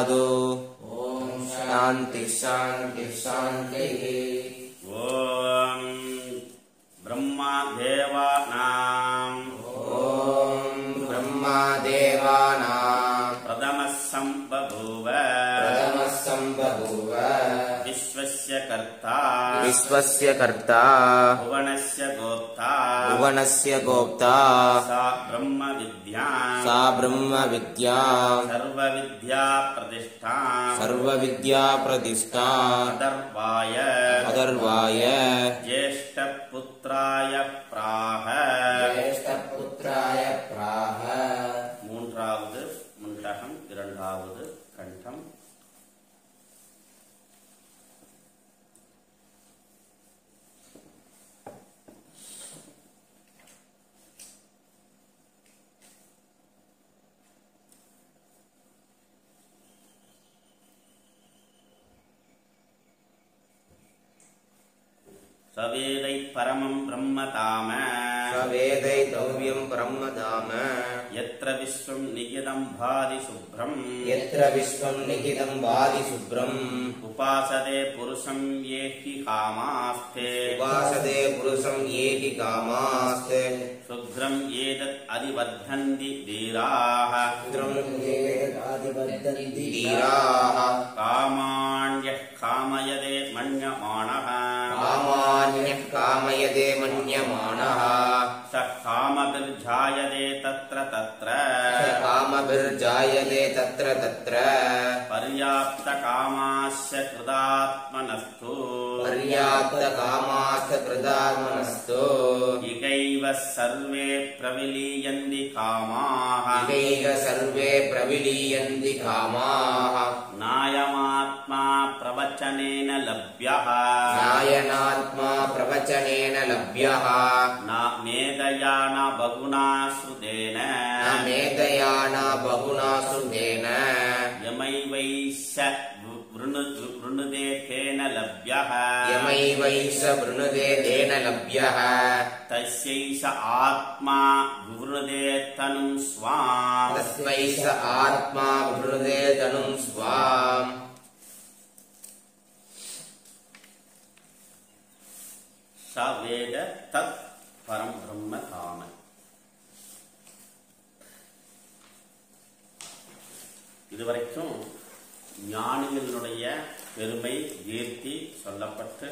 ददातु। ओम शांति शांति शांति। ओम ब्रह्मा देवानां प्रथमः संबभूव विश्वस्य कर्ता भुवनस्य गोप्ता सा ब्रह्म विद्या सर्वविद्या प्रतिष्ठा अदर्वाय ज्येष्ठपुत्राय प्राह மூன்றாவது முண்டகம் இரண்டாவது கண்டம் सवेदै परमं ब्रह्म धाम सवेदै दव्यं ब्रह्म धाम यत्र विश्वं निहितं भाति शुभ्रम् उपासते पुरुषं ये हि कामास्ते शुभ्रं एतत् अधिवर्धन्ति धीराः कामान्यः कामयते मन्यमानः स कामभिर्जायते तत्र पर्याप्तकामास्य कृतात्मनस्तु इहैव सर्वे प्रविलीयन्ति कामाः नायमात्मा प्रवचनेन लभ्यः न मेधया न बहुना श्रुतेन यमैवैष वृणुदे तेन लभ्यः तस्यैष आत्मा विवृणुदे तनुं स्वाम् स वेद तत् परम ब्रह्म धाम. இதுவரைக்கும் ஞானிகளுடைய பெருமை கீர்த்தி சொல்லப்பட்டு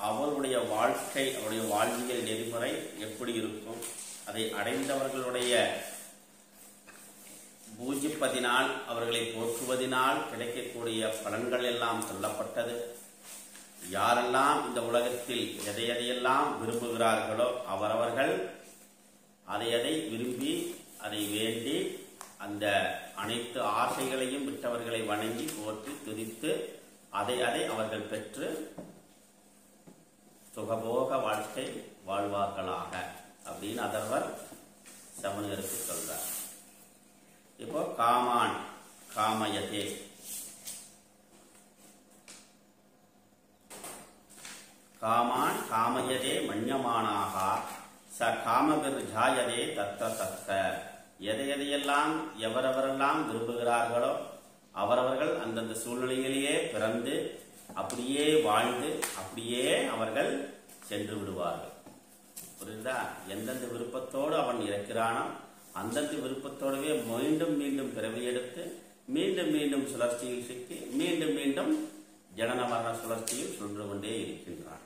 அவருடைய வாழ்க்கை அவருடைய வாழ்வியல் நெறிமுறை எப்படி இருக்கும், அதை அடைந்தவர்களுடைய பூஜிப்பதினால் அவர்களை போற்றுவதினால் கிடைக்கக்கூடிய பலன்கள் எல்லாம் சொல்லப்பட்டது. யாரெல்லாம் இந்த உலகத்தில் எதையெல்லாம் விரும்புகிறார்களோ அவரவர்கள் அதை விரும்பி அதை வேண்டி அந்த அனைத்து ஆசைகளையும் விட்டவர்களை வணங்கி போற்றி துதித்து அதை அவர்கள் பெற்று சுகபோக வாழ்க்கை வாழ்வார்களாக அப்படின்னு அதர்வர் சமணருக்கு சொல்றார். இப்போ காமான் காமயதே, காமான் காமயதே மன்யமானாக ச காமபிர்ஜாயதே தத்த தத்த. எதையெல்லாம் எவரவரெல்லாம் விரும்புகிறார்களோ அவரவர்கள் அந்தந்த சூழ்நிலையிலேயே பிறந்து அப்படியே வாழ்ந்து அப்படியே அவர்கள் சென்று விடுவார்கள். புரியுதா? எந்தெந்த விருப்பத்தோடு அவன் இருக்கிறானோ அந்தந்த விருப்பத்தோடவே மீண்டும் மீண்டும் பிறவி எடுத்து மீண்டும் மீண்டும் சுழற்சியில் சிக்கி மீண்டும் மீண்டும் ஜனன மரண சுழற்சியில் சுழன்று கொண்டே இருக்கின்றான்.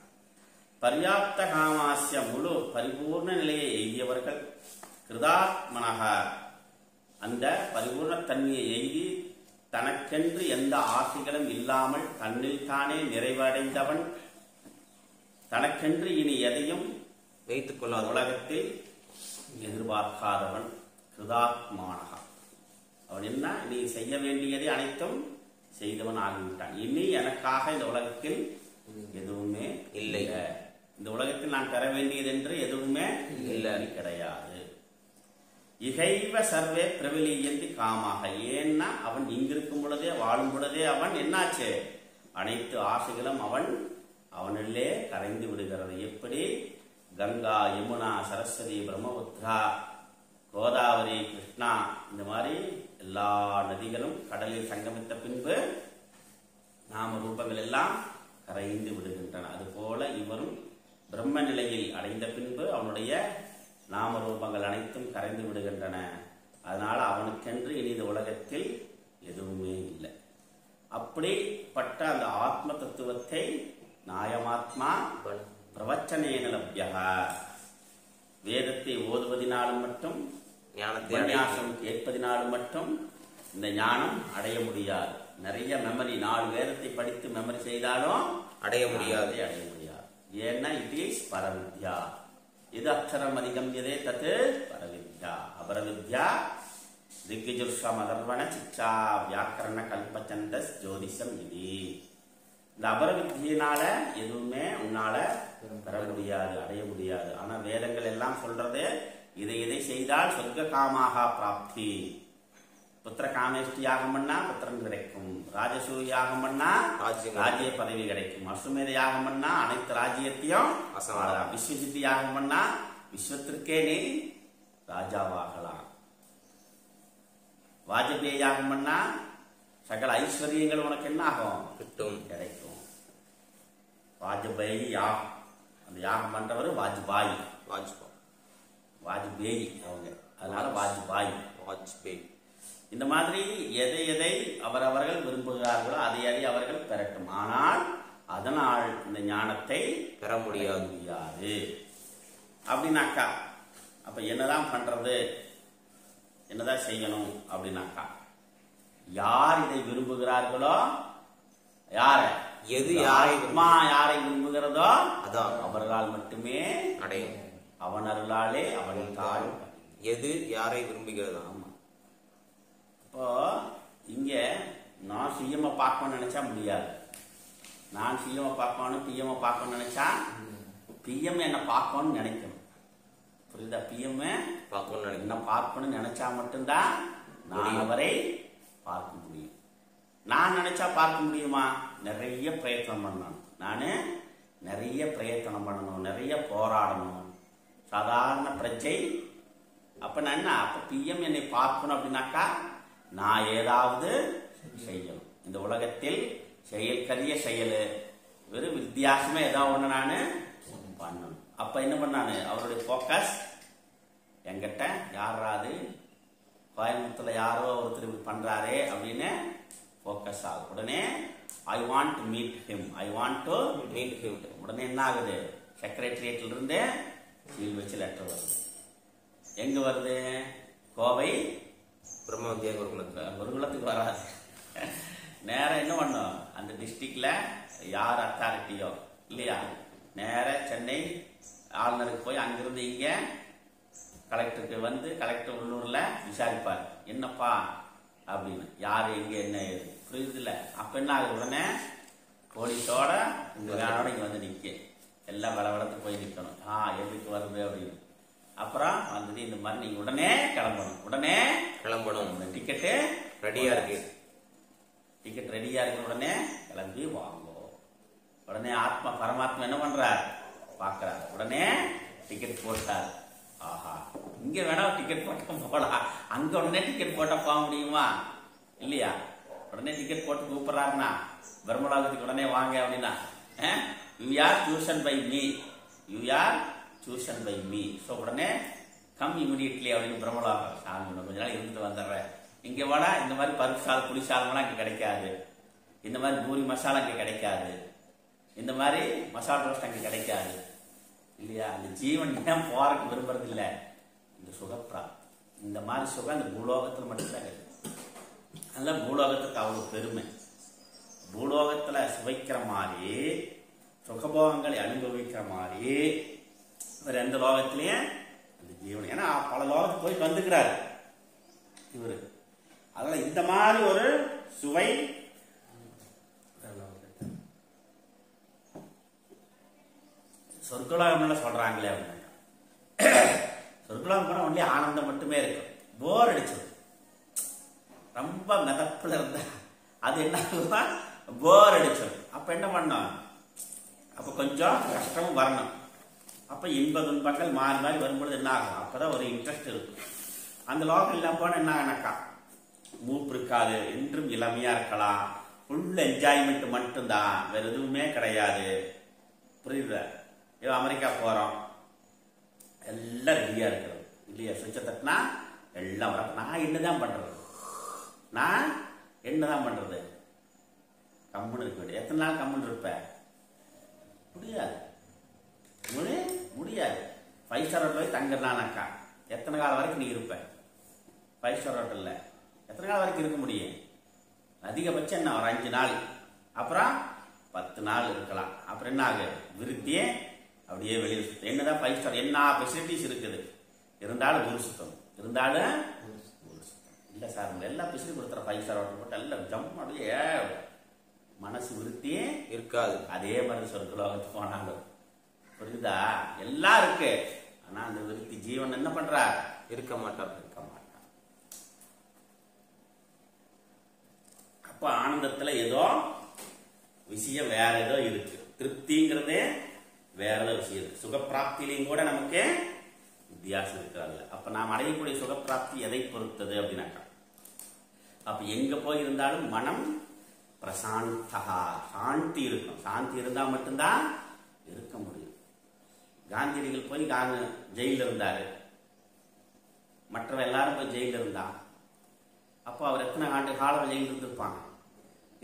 பர்யாப்த காமாசிய முழு பரிபூர்ண நிலையை எய்தியவர்கள் கிருதாத்மனக, அந்த பரிபூர்ண தன்மையை எய்தி தனக்கென்று எந்த ஆசைகளும் இல்லாமல் தன்னில் தானே நிறைவடைந்தவன், தனக்கென்று இனி எதையும் வைத்துக் கொள்ளாத உலகத்தில் எதிர்பார்க்காதவன் கிருதாத்மானக. அவன் என்ன, நீ செய்ய வேண்டியதை அனைத்தும் செய்தவன் ஆகிவிட்டான். இனி எனக்காக இந்த உலகத்தில் எதுவுமே இல்லை, இந்த உலகத்தில் நான் பெற வேண்டியது என்று எதுவுமே இல்லை கிடையாது. இகைவ சர்வே பிரவிலியந்தி காமாக. ஏன்னா அவன் இங்கிருக்கும் பொழுதே வாழும் பொழுதே அவன் என்னாச்சு, அனைத்து ஆசைகளும் அவனிலே கரைந்து விடுகிறது. எப்படி கங்கா யமுனா சரஸ்வதி பிரம்மபுத்திரா கோதாவரி கிருஷ்ணா இந்த மாதிரி எல்லா நதிகளும் கடலில் சங்கமித்த பின்பு நாம ரூபங்கள் எல்லாம் கரைந்து விடுகின்றன. அதுபோல இவரும் பிரம்ம நிலையில் அடைந்த பின்பு அவனுடைய நாம ரூபங்கள் அனைத்தும் கரைந்து விடுகின்றன. அதனால அவனுக்கென்று இனி இந்த உலகத்தில் எதுவுமே இல்லை. அப்படிப்பட்ட அந்த ஆத்ம தத்துவத்தை நாயமாத்மா பிரவச்சனேன லப்யஹ, வேதத்தை ஓதுவதினாலும் மட்டும் உபன்யாசம் கேட்பதினாலும் மட்டும் இந்த ஞானம் அடைய முடியாது. நிறைய மெமரி, 4 வேதத்தை படித்து மெமரி செய்தாலும் அடைய முடியாது. ஏன்னா இட் இஸ் பரவித்யா. இது அக்ஷரம் அதிகம்யதே தத்து பரவித்யா. அபரவித்யா திக்ஜுர்ஷம் அதர்வண சிக்ஷா வியாக்கரண கல்பச்சந்த ஜோதிஷம் இது. இந்த அபரவித்தியினால எதுவுமே உன்னால பெற முடியாது, அடைய முடியாது. ஆனா வேதங்கள் எல்லாம் சொல்றது இதை இதை செய்தால் சொர்க்க காமாக பிராப்தி. புத்திர காமேஷ்டி யாகம் பண்ணா புத்திரன் கிடைக்கும், ராஜசூய யாகம் பண்ணா ராஜ்ய பதவி கிடைக்கும், அஸ்வமேத யாகம் பண்ணா அனைத்து ராஜ்யத்தையும், விஸ்வசித்தி யாகம் பண்ணா விஸ்வத்திற்கே நீ ராஜாவாகலாம், வாஜபேய யாகம் பண்ணா சகல ஐஸ்வர்யங்கள் உனக்கு என்ன ஆகும்? கிடைக்கும். வாஜபேயி யாகம், அந்த யாகம் பண்றவர் வாஜ்பாய், வாஜ்பேயி அவங்க, அதனால வாஜ்பாய் வாஜ்பேயி. இந்த மாதிரி எதை எதை அவரவர்கள் விரும்புகிறார்களோ அதை அதை அவர்கள் பெறட்டும். ஆனால் அதனால் இந்த ஞானத்தை பெற முடியாது. அப்படின்னாக்கா அப்ப என்னதான் பண்றது, என்னதான் செய்யணும் அப்படின்னாக்கா, யார் இதை விரும்புகிறார்களோ, யார எது ஆத்மா யாரை விரும்புகிறதோ அதான் அவர்களால் மட்டுமே அடையும். அவன் அருளாலே அவன் தாழ். எது யாரை விரும்புகிறதோ. ஆமா. இப்போ இங்க நான் சிஎம் பார்க்கணும்னு நினைச்சா முடியாது. நான் சிஎம் பார்க்கணும் பிஎம் பார்க்கணும்னு நினைச்சா பிஎம் என்ன பார்க்கணும்னு நினைக்கணும். புரியுதா? பிஎம் பார்க்கணும் என்ன பார்க்கணும்னு நினைச்சா மட்டும்தான் நான் அவரை பார்க்க முடியும். நான் நினைச்சா பார்க்க முடியுமா? நிறைய பிரயத்தனம் பண்ணணும். நானு நிறைய பிரயத்தனம் பண்ணணும், நிறைய போராடணும். சாதாரண பிரஜை. அப்ப நான் என்ன, அப்ப பிஎம் என்னை பார்க்கணும் அப்படின்னாக்கா நான் ஏதாவது செய்யணும். இந்த உலகத்தில் செயல்கரிய செயல் வெறும் வித்தியாசமே ஏதாவது ஒண்ணு நானு பண்ணணும். அப்ப என்ன பண்ணானு, அவருடைய போக்கஸ் என்கிட்ட யாராவது கோயம்புத்தூர்ல யாரோ ஒருத்தர் இப்படி பண்றாரே அப்படின்னு போக்கஸ் ஆகும். உடனே I want to meet him, I want to meet him. உடனே என்ன ஆகுது, செக்ரட்டரியேட்ல இருந்து சீல் வச்சு லெட்டர் வருது. எங்க வருது? கோவை பிரம்ம வித்யா குருகுலத்துக்கு வராது. நேரம் என்ன பண்ணும், அந்த டிஸ்ட்ரிக்ட்ல யார் அத்தாரிட்டியோ இல்லையா, நேர சென்னை ஆளுநருக்கு போய் அங்கிருந்து இங்க கலெக்டருக்கு வந்து கலெக்டர் உள்ளூர்ல விசாரிப்பார். என்னப்பா அப்படின்னு, யாரு இங்க என்ன புரியுது இல்ல. அப்ப என்ன ஆகுது, உடனே போலீஸோட இந்த வேனோட இங்க வந்து நிக்க, எல்லாம் வளவளத்துக்கு போய் நிக்கணும். எதுக்கு வருது அப்படின்னு. அப்புறம் வந்தது இந்த மாதிரி நீங்க உடனே கிளம்பணும், உடனே கிளம்பணும். டிக்கெட்டு ரெடியா இருக்கு, டிக்கெட் ரெடியா இருக்கு, உடனே கிளம்பி வாங்கும். உடனே ஆத்மா பரமாத்மா என்ன பண்றார், பாக்குறாரு. உடனே டிக்கெட் போட்டார். ஆஹா, இங்க வேணா டிக்கெட் போட்டா போலாம், அங்க உடனே டிக்கெட் போட்டா போக முடியுமா? இல்லையா? உடனே டிக்கெட் போட்டு கூப்பிடுறாருன்னா பிரம்மலோகத்துக்கு உடனே வாங்க அப்படின்னா, you are chosen by me, you are chosen by me, so உடனே கம் இமிடியட்லி அப்படின்னு பிரம்மலோகம். சாமி கொஞ்ச நாள் இருந்துட்டு வந்துடுறேன். இங்க வாடா, இந்த மாதிரி பருப்பு சாதம் புளி சாதம்லாம் இங்க கிடைக்காது, இந்த மாதிரி பூரி மசாலா இங்க கிடைக்காது, இந்த மாதிரி மசாலா ரோஸ்ட் அங்க கிடைக்காது இல்லையா? அந்த ஜீவன் ஏன் போறதுக்கு விரும்புறது இல்லை, இந்த சுகப்பிரா இந்த மாதிரி சுகம் இந்த பூலோகத்தில் மட்டும்தான் கிடைக்கும். அதனால பூலோகத்துக்கு அவ்வளவு பெருமை. பூலோகத்துல சுவைக்கிற மாதிரி சுகபோகங்களை அனுபவிக்கிற மாதிரி வேற எந்த லோகத்திலயும் அந்த ஜீவன், ஏன்னா பல லோகத்துக்கு போய் வந்துக்கிறாரு இவரு. அதனால இந்த மாதிரி ஒரு சுவை சொர்க்கலோகம் சொல்றாங்களே அப்படின்னா, சொர்க்கலோகம் போனா ஒன்லி ஆனந்தம் மட்டுமே இருக்கும். போர் அடிச்சது, ரொம்ப மிதப்புல இருந்தா அது என்ன போர் அடிச்சது. அப்ப என்ன பண்ணோம், அப்ப கொஞ்சம் கஷ்டமும் வரணும். அப்ப இன்ப துன்பங்கள் மாறி மாறி வரும்பொழுது என்ன ஆகும், அப்பதான் ஒரு இன்ட்ரெஸ்ட் இருக்கும். அந்த லோகம் இல்லாம போன என்ன ஆகனாக்கா மூப்பு இருக்காது, என்றும் இளமையா இருக்கலாம், ஃபுல் என்ஜாய்மெண்ட் மட்டும்தான், வேற எதுவுமே கிடையாது. புரியுதா? இப்போ அமெரிக்கா போறோம், எல்லாம் ரெடியா இருக்கிறது இல்லையா? சுவிட்சை தட்டினா எல்லாம் வர. நான் என்னதான் பண்றது? கம்முன்னு இருக்க வேண்டிய. எத்தனை நாள் கம்முன்னு இருப்ப? முடியாது, முடியாது. 5 ஸ்டார் ஹோட்டல் போய் தங்கலானாக்கா எத்தனை காலம் வரைக்கும் நீ இருப்ப? 5 ஸ்டார் ஹோட்டல்ல எத்தனை காலம் வரைக்கும் இருக்க முடியும்? அதிகபட்சம் என்ன, ஒரு 5 நாள், அப்புறம் 10 நாள் இருக்கலாம். அப்புறம் என்ன ஆகு? விருத்தியே அப்படியே வெளியே சுத்தம். என்னதான் 5 ஸ்டார் என்ன ஃபெசிலிட்டிஸ் இருக்குது, இருந்தாலும் ஊர் சுத்தம், இருந்தாலும் இல்ல சார் எல்லா ஃபெசிலிட்டி கொடுத்துற 5 ஸ்டார் ஹோட்டல் போட்டு எல்லாம் ஜம் அப்படியே மனசு விருத்தியே இருக்காது. அதே மாதிரி சொர்க்கலோகத்துக்கு போனாலும் புரியுதா? எல்லாம் இருக்கு, ஆனா அந்த விருத்தி ஜீவன் என்ன பண்றா? இருக்க மாட்டார். அப்ப ஆனந்தத்துல ஏதோ விஷயம் வேற ஏதோ இருக்கு. திருப்திங்கிறதே வேற ஏதோ விஷயம் இருக்கு. சுகப்பிராப்தியிலையும் கூட நமக்கு வித்தியாசம் இருக்கிறாங்க. அப்ப நாம் அடையக்கூடிய சுகப்பிராப்தி எதை பொறுத்தது அப்படின்னாக்கா, அப்ப எங்க போய் இருந்தாலும் மனம் பிரசாந்தகா, சாந்தி இருக்கும். சாந்தி இருந்தா மட்டும்தான் இருக்க முடியும். காந்தியடிகள் போய் ஜெயில இருந்தாரு, மற்றவ எல்லாரும் போய் ஜெயில இருந்தா. அப்போ அவர் எத்தனை ஆண்டு காலம் ஜெயில இருந்திருப்பாங்க?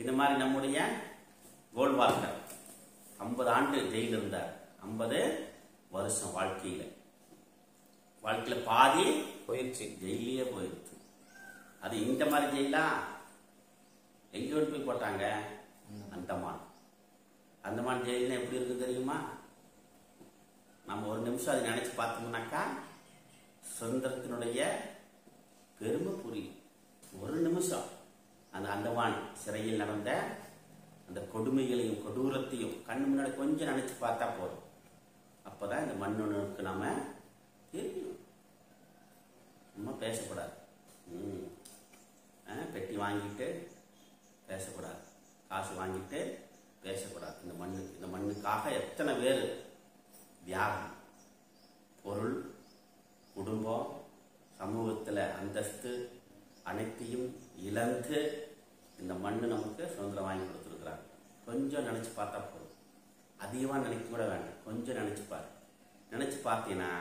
இந்த மாதிரி நம்முடைய கோல்வால்கர் 50 ஆண்டு ஜெயில இருந்தார். 50 வருஷம் வாழ்க்கையில பாதி போயிடுச்சு, ஜெயிலே போயிடுச்சு. அது இந்த மாதிரி ஜெயிலா எங்க போய் போட்டாங்க? அந்தமான் ஜெயில்னா எப்படி இருக்கு தெரியுமா? நம்ம ஒரு நிமிஷம் அதை நினைச்சு பார்த்தோம்னாக்கா சுதந்திரத்தினுடைய பெருமை புரியும். ஒரு நிமிஷம் அந்த அந்தமான் சிறையில் நடந்த அந்த கொடுமைகளையும் கொடூரத்தையும் கண்ணு முன்னாடி கொஞ்சம் நினைச்சு பார்த்தா போதும். அப்பதான் இந்த மண்ணுக்கு நாம தெரியும். நம்ம பேசக்கூடாது, பெட்டி வாங்கிட்டு பேசக்கூடாது, காசு வாங்கிட்டு பேசக்கூடாது. இந்த மண்ணுக்காக எத்தனை பேர் தியாகம், பொருள், குடும்பம், சமூகத்தில் அந்தஸ்து அனைத்தையும் இழந்து இந்த மண்ணு நமக்கு சுதந்திரம் வாங்கி கொடுத்துருக்குறாங்க. கொஞ்சம் நினைச்சு பார்த்தா போதும். அதிகமாக நினைக்க கூட வேண்டாம், கொஞ்சம் நினைச்சு பாரு. நினைச்சு பார்த்தீங்கன்னா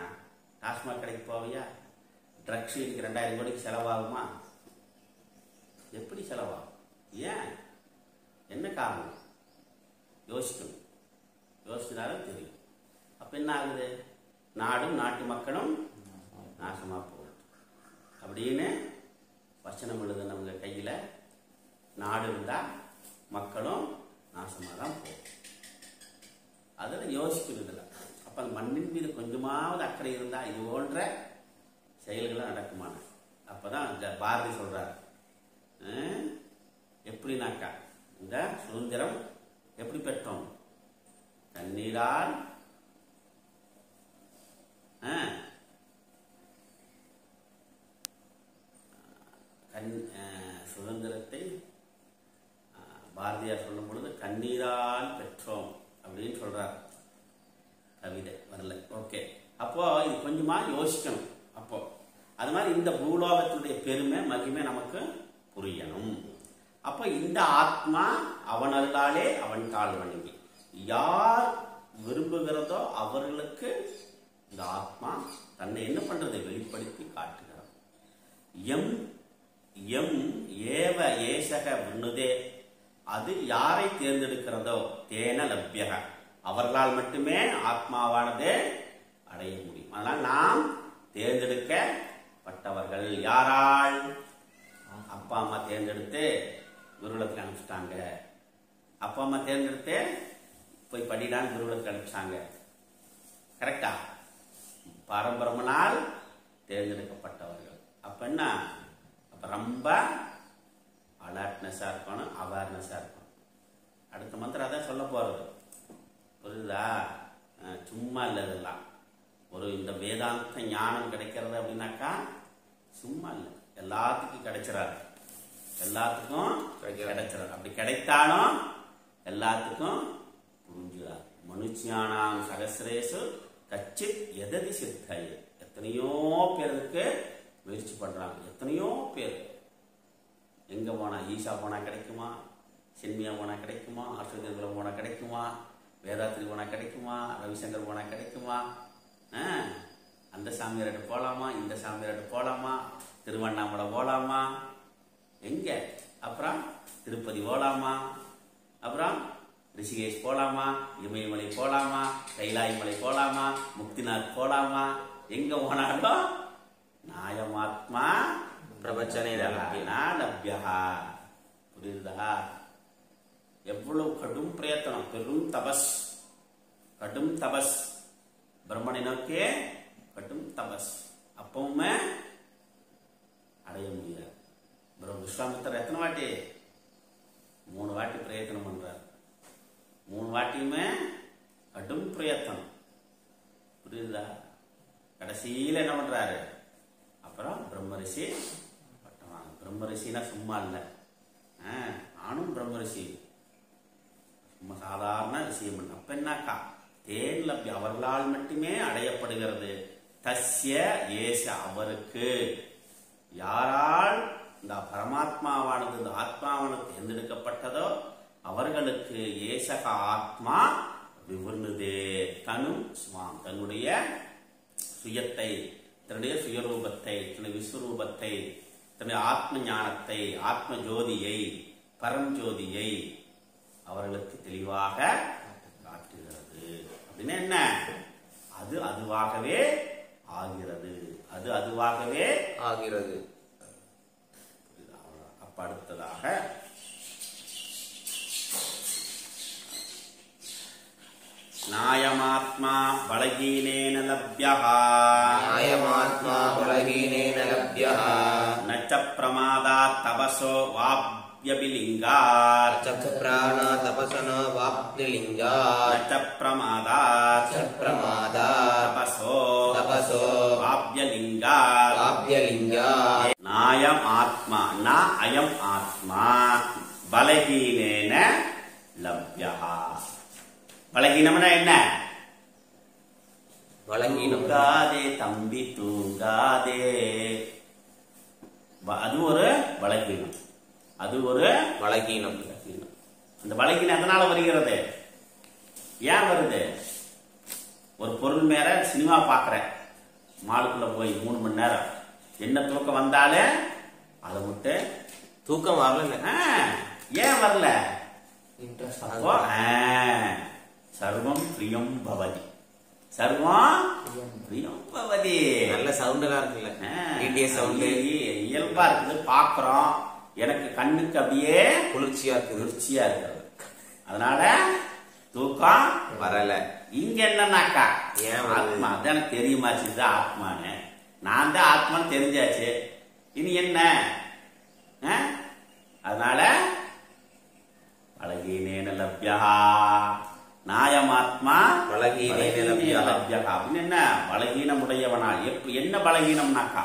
டாஸ்மாக் கடைக்கு போவியா? ட்ரக்ஸ் இன்னைக்கு 2000 கோடிக்கு செலவாகுமா? எப்படி செலவாகும்? ஏன்? என்ன காரணம்? யோசிக்கணும். யோசிச்சாலும் தெரியும். அப்ப என்ன ஆகுது? நாடும் நாட்டு மக்களும் நாசமா போகுது அப்படின்னு வசனம் எழுதுனவங்க கையில நாடு இருந்தா மக்களும் நாசமா தான் போகும். அதில் யோசிக்கிறது. அப்ப அந்த மண்ணின் மீது கொஞ்சமாவது அக்கறை இருந்தா இது போன்ற செயல்களை நடக்குமான. அப்பதான் பாரதி சொல்றாரு, எப்படினாக்கா இந்த சுதந்திரம் எப்படி பெற்றோம்? கண்ணீரால் சுதந்திரத்தை பாரதியார் சொல்லும் பொழுது கண்ணீரால் பெற்றோம் அப்படின்னு சொல்றார். கவிதை வரல. ஓகே, அப்போ இது கொஞ்சமா யோசிக்கணும். அப்போ அது மாதிரி இந்த பூலோகத்தினுடைய பெருமை மகிமை நமக்கு புரியணும். அப்ப இந்த ஆத்மா அவன் அருளாலே அவன் தாழ் வணங்கி யார் விரும்புகிறதோ அவர்களுக்கு இந்த ஆத்மா தன்னை என்ன பண்றது? வெளிப்படுத்தி காட்டுகிறார். எம் எம் ஏவ ஏசக விண்ணுதே, அது யாரை தேர்ந்தெடுக்கிறதோ தேன லப்யக, அவர்களால் மட்டுமே ஆத்மாவானது அடைய முடியும். அதனால் நாம் தேர்ந்தெடுக்கப்பட்டவர்கள். யாரால்? அப்பா அம்மா தேர்ந்தெடுத்து குருகுலத்துக்கு அனுப்பிச்சிட்டாங்க. அப்பா அம்மா தேர்ந்தெடுத்து போய் படிடான்னு குருகுலத்துக்கு அனுப்பிச்சாங்க. கரெக்டா? பரம்பரமனால் தேர்ந்தெடுக்கப்பட்டவர்கள். அப்ப என்ன? அப்ப ரொம்ப அலர்ட்னஸா இருக்கணும், அவேர்னஸா இருக்கணும். அடுத்த மந்திரம் அதான் சொல்ல போறது. புரியுதா? சும்மா இல்லை. இதெல்லாம் ஒரு இந்த வேதாந்த ஞானம் கிடைக்கிறது அப்படின்னாக்கா சும்மா இல்லை, எல்லாத்துக்கும் கிடைச்சிடாது. எல்லாத்துக்கும் கிடைச்சிடாது. அப்படி கிடைத்தாலும் எல்லாத்துக்கும் புரிஞ்சுடாது. மனுஷியானாம் சகசிரேசு கச்சித் எததி சித்தைய. எத்தனையோ பேருக்கு முயற்சி பண்றாங்க, எத்தனையோ பேர் எங்க போனா ஈஷா போனா கிடைக்குமா, சின்மியா போனா கிடைக்குமா, ஆஸ்திரேலியாவில் போனா கிடைக்குமா, வேதாத்திரி போனா கிடைக்குமா, ரவிசங்கர் போனா கிடைக்குமா, அந்த சாமியார்கிட்ட போலாமா, இந்த சாமியார்கிட்ட போலாமா, திருவண்ணாமலை போலாமா, எங்க அப்புறம் திருப்பதி போலாமா, அப்புறம் ரிஷிகேஷ் போலாமா, இமயமலை போலாமா, கைலாய மலை போலாமா, முக்திநாத் போலாமா, எங்க போனாலும் நாயமாத்மா பிரபஞ்சனே லப்யா. புரியுதா? எவ்வளவு கடும் பிரயத்தனம், பெரும் தபஸ், கடும் தபஸ், பிரம்மனை நோக்கே கடும் தபஸ், அப்பவுமே அடைய முடியாது. விஸ்வாமித்திரர் எத்தனை வாட்டி? 3 வாட்டி பிரயத்தனம் பண்றார். 3 வாட்டியுமே கடும் பிரயத்தனம். புரியுதா? கடைசியில என்ன பண்றாரு? அப்புறம் பிரம்மரிஷி பட்டம். பிரம்மரிஷினா சும்மா இல்லை, நானும் பிரம்மரிஷி சும்மா சாதாரண விஷயம் பண்ண. அப்ப என்னக்கா தேன் லப்யா, அவர்களால் மட்டுமே அடையப்படுகிறது. தஸ்ய ஏச, அவருக்கு, யாரால் இந்த பரமாத்மாவானது இந்த ஆத்மாவானது தேர்ந்தெடுக்கப்பட்டதோ அவர்களுக்கு ஏசக ஆத்மா விவர்ணுதே தனும் ஸ்வாம், தன்னுடைய சுயத்தை, தன்னுடைய சுயரூபத்தை, தன்னுடைய விஸ்வரூபத்தை, தன்னுடைய ஆத்ம ஞானத்தை, ஆத்ம ஜோதியை, பரஞ்சோதியை அவர்களுக்கு தெளிவாக காட்டுகிறது. அப்படின்னு என்ன? அது அதுவாகவே ஆகிறது, அது அதுவாகவே ஆகிறது. அப்ப அடுத்ததாக நாயமாத்மா பலகீனேன லப்யஹ, நாயமாத்மா பலகீனேன லப்யஹ, நச்ச பிரமாதாத் தபசோ வாப்யபிலிங்காத், நச்ச பிராணா தபசனோ வாப்யலிங்காத், நச்ச பிரமாதாத் தபசோ வாப்யலிங்காத், வாப்யலிங்காத். நாயம் ஆத்மா, ந அயம் ஆத்மா பலகீனேன லப்யஹ. பலகீனம்னா என்ன? பலகீனம் தூங்காதே தம்பி தூங்காதே, அது ஒரு பலகீனம், அது ஒரு பலகீனம். அந்த பலகீனம் எதனால வருகிறது? ஏன் வருது? ஒரு பொருள் மேல சினிமா பாக்குற, மாலுக்குள்ள போய் 3 மணி நேரம், என்ன தூக்கம் வந்தாலே அதை விட்டு தூக்கம் வரல. ஏன் வரல? இன்ட்ரெஸ்ட். அப்போ சர்வம் பிரியம் பவதி, சர்வம் பிரியம் பவதி. நல்ல சவுண்டா இருக்குல்ல, சவுண்ட் இயல்பா இருக்குது, பாக்குறோம், எனக்கு கண்ணுக்கு அப்படியே குளிர்ச்சியா இருக்குது, குளிர்ச்சியா இருக்கிறது. அதனால தூக்கம் வரல. இங்க என்னன்னாக்கா ஏன் ஆத்மா தான் தெரியுமாச்சு, இதுதான் ஆத்மான்னு, நான் தான் ஆத்மான்னு தெரிஞ்சாச்சு, இனி என்ன? அதனால பலகீனேன லப்யா, நாயமாத்மா பலகீனேன லப்யா. அப்படின்னு என்ன? பலகீனமுடையவனால். என்ன பலகீனம்னாக்கா,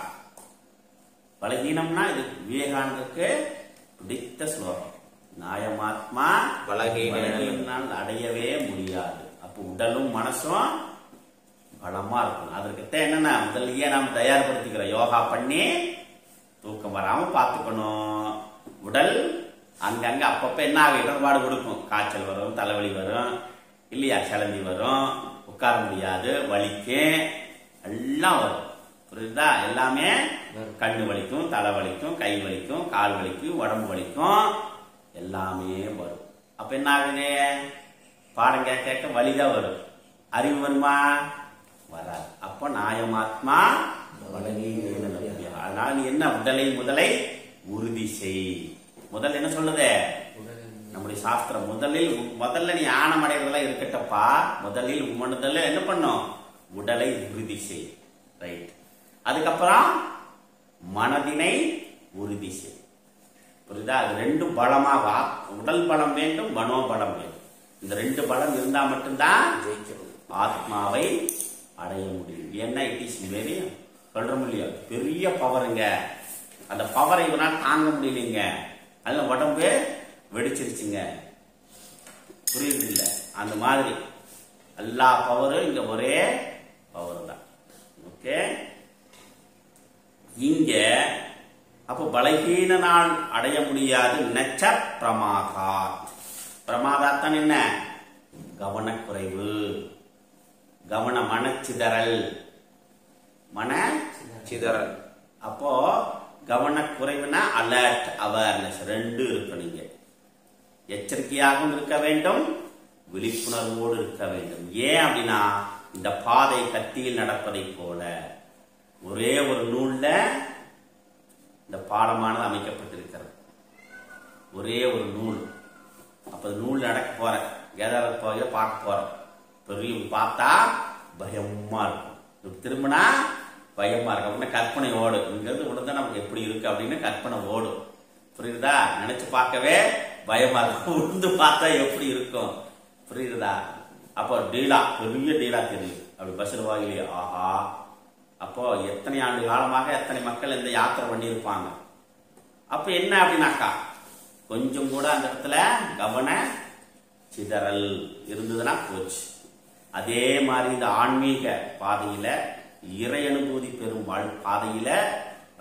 பலகீனம்னா இது விவேகானந்தருக்கு பிடித்த ஸ்லோகம். நாயமாத்மா பலகீனால் அடையவே முடியாது. அப்ப உடலும் மனசும் பலமா இருக்கும். அதற்கு என்னன்னா முதல்லயே நாம் தயார்படுத்திக்கிறோம், யோகா பண்ணி தூக்கம் வராம பார்த்துக்கணும். உடல் அங்கங்க அப்பப்ப என்ன ஆகும், இடர்பாடு கொடுக்கும், காய்ச்சல் வரும், தலைவலி வரும், இல்லையா, சலந்தி வரும், உட்கார முடியாது, வலிக்கும், எல்லாம் வரும். புரியுதா? எல்லாமே கண்ணு வலிக்கும், தலை வலிக்கும், கை வலிக்கும், கால் வலிக்கும், உடம்பு வலிக்கும், எல்லாமே வரும். அப்ப என்ன ஆகுது? பாடம் கேட்க வலிதான் வரும், அறிவு வருமா? வராது. அப்ப நாயமாத்மா பலகீனேன லப்யா. அதனால நீ என்ன, முதலை உறுதி செய். முதல் என்ன சொல்லுது நம்முடைய சாஸ்திரம்? முதல்ல நீ ஆணம் அடைறதெல்லாம் இருக்கட்டப்பா, முதலில் உமனுதல்ல என்ன பண்ணும்? உடலை உறுதி செய். ரைட். அதுக்கப்புறம் மனதினை உறுதி செய். புரியுதா? அது 2 பலமாக, உடல் பலம் வேண்டும், மனோபலம் வேண்டும். இந்த 2 பலம் இருந்தா மட்டும்தான் ஆத்மாவை அடைய முடியும். ஏன்னா இட் இஸ் வெரி, சொல்றோம் இல்லையா, பெரிய பவருங்க. அந்த பவரை இவனால் தாங்க முடியலைங்க, அதுல உடம்பு வெடிச்சிருச்சுங்க. புரியுது இல்ல? அந்த மாதிரி எல்லா பவரும் இங்க ஒரே பவர் தான். ஓகே. இங்க அப்போ பலகீனால் அடைய முடியாது. நச்ச பிரமாதாத். பிரமாதாத்தான் என்ன? கவனக்குறைவு, மனச்சிதறல், சிதறல். அப்போ கவனக்குறைவுனா அலர்ட், அவேர்னஸ் ரெண்டு இருக்கணும். நீங்க எச்சரிக்கையாகவும் இருக்க வேண்டும், விழிப்புணர்வோடு இருக்க வேண்டும். ஏன் அப்படின்னா இந்த பாதை கத்தியில் நடப்பதை போல ஒரே ஒரு நூல்ல இந்த பாடமானது அமைக்கப்பட்டிருக்கிறது. ஒரே ஒரு நூல். அப்ப நூல் நடக்க போற வேதாள போய பார்க்க போற பெரிய பார்த்தா பயமா இருக்கும், திரும்பினா பயமா இருக்கும். அப்படின்னா கற்பனை ஓடும். இங்கிருந்து விழுந்தா நமக்கு எப்படி இருக்கு அப்படின்னு கற்பனை ஓடும். புரியுதா? நினைச்சு பார்க்கவே பயமா இருக்கும். விழுந்து பார்த்தா எப்படி இருக்கும்? புரியுதா? அப்போ டீலா, பெரிய டீலா தெரியும். அப்படி பஸ்ல வாயிலே ஆஹா. அப்போ எத்தனை ஆண்டு காலமாக எத்தனை மக்கள் இந்த யாத்திரை பண்ணி இருப்பாங்க. அப்ப என்ன அப்படின்னாக்கா கொஞ்சம் கூட அந்த இடத்துல கவன சிதறல் இருந்ததுன்னா போச்சு. அதே மாதிரி இந்த ஆன்மீக பாதையில, இறை அனுபூதி பெறும் பாதையில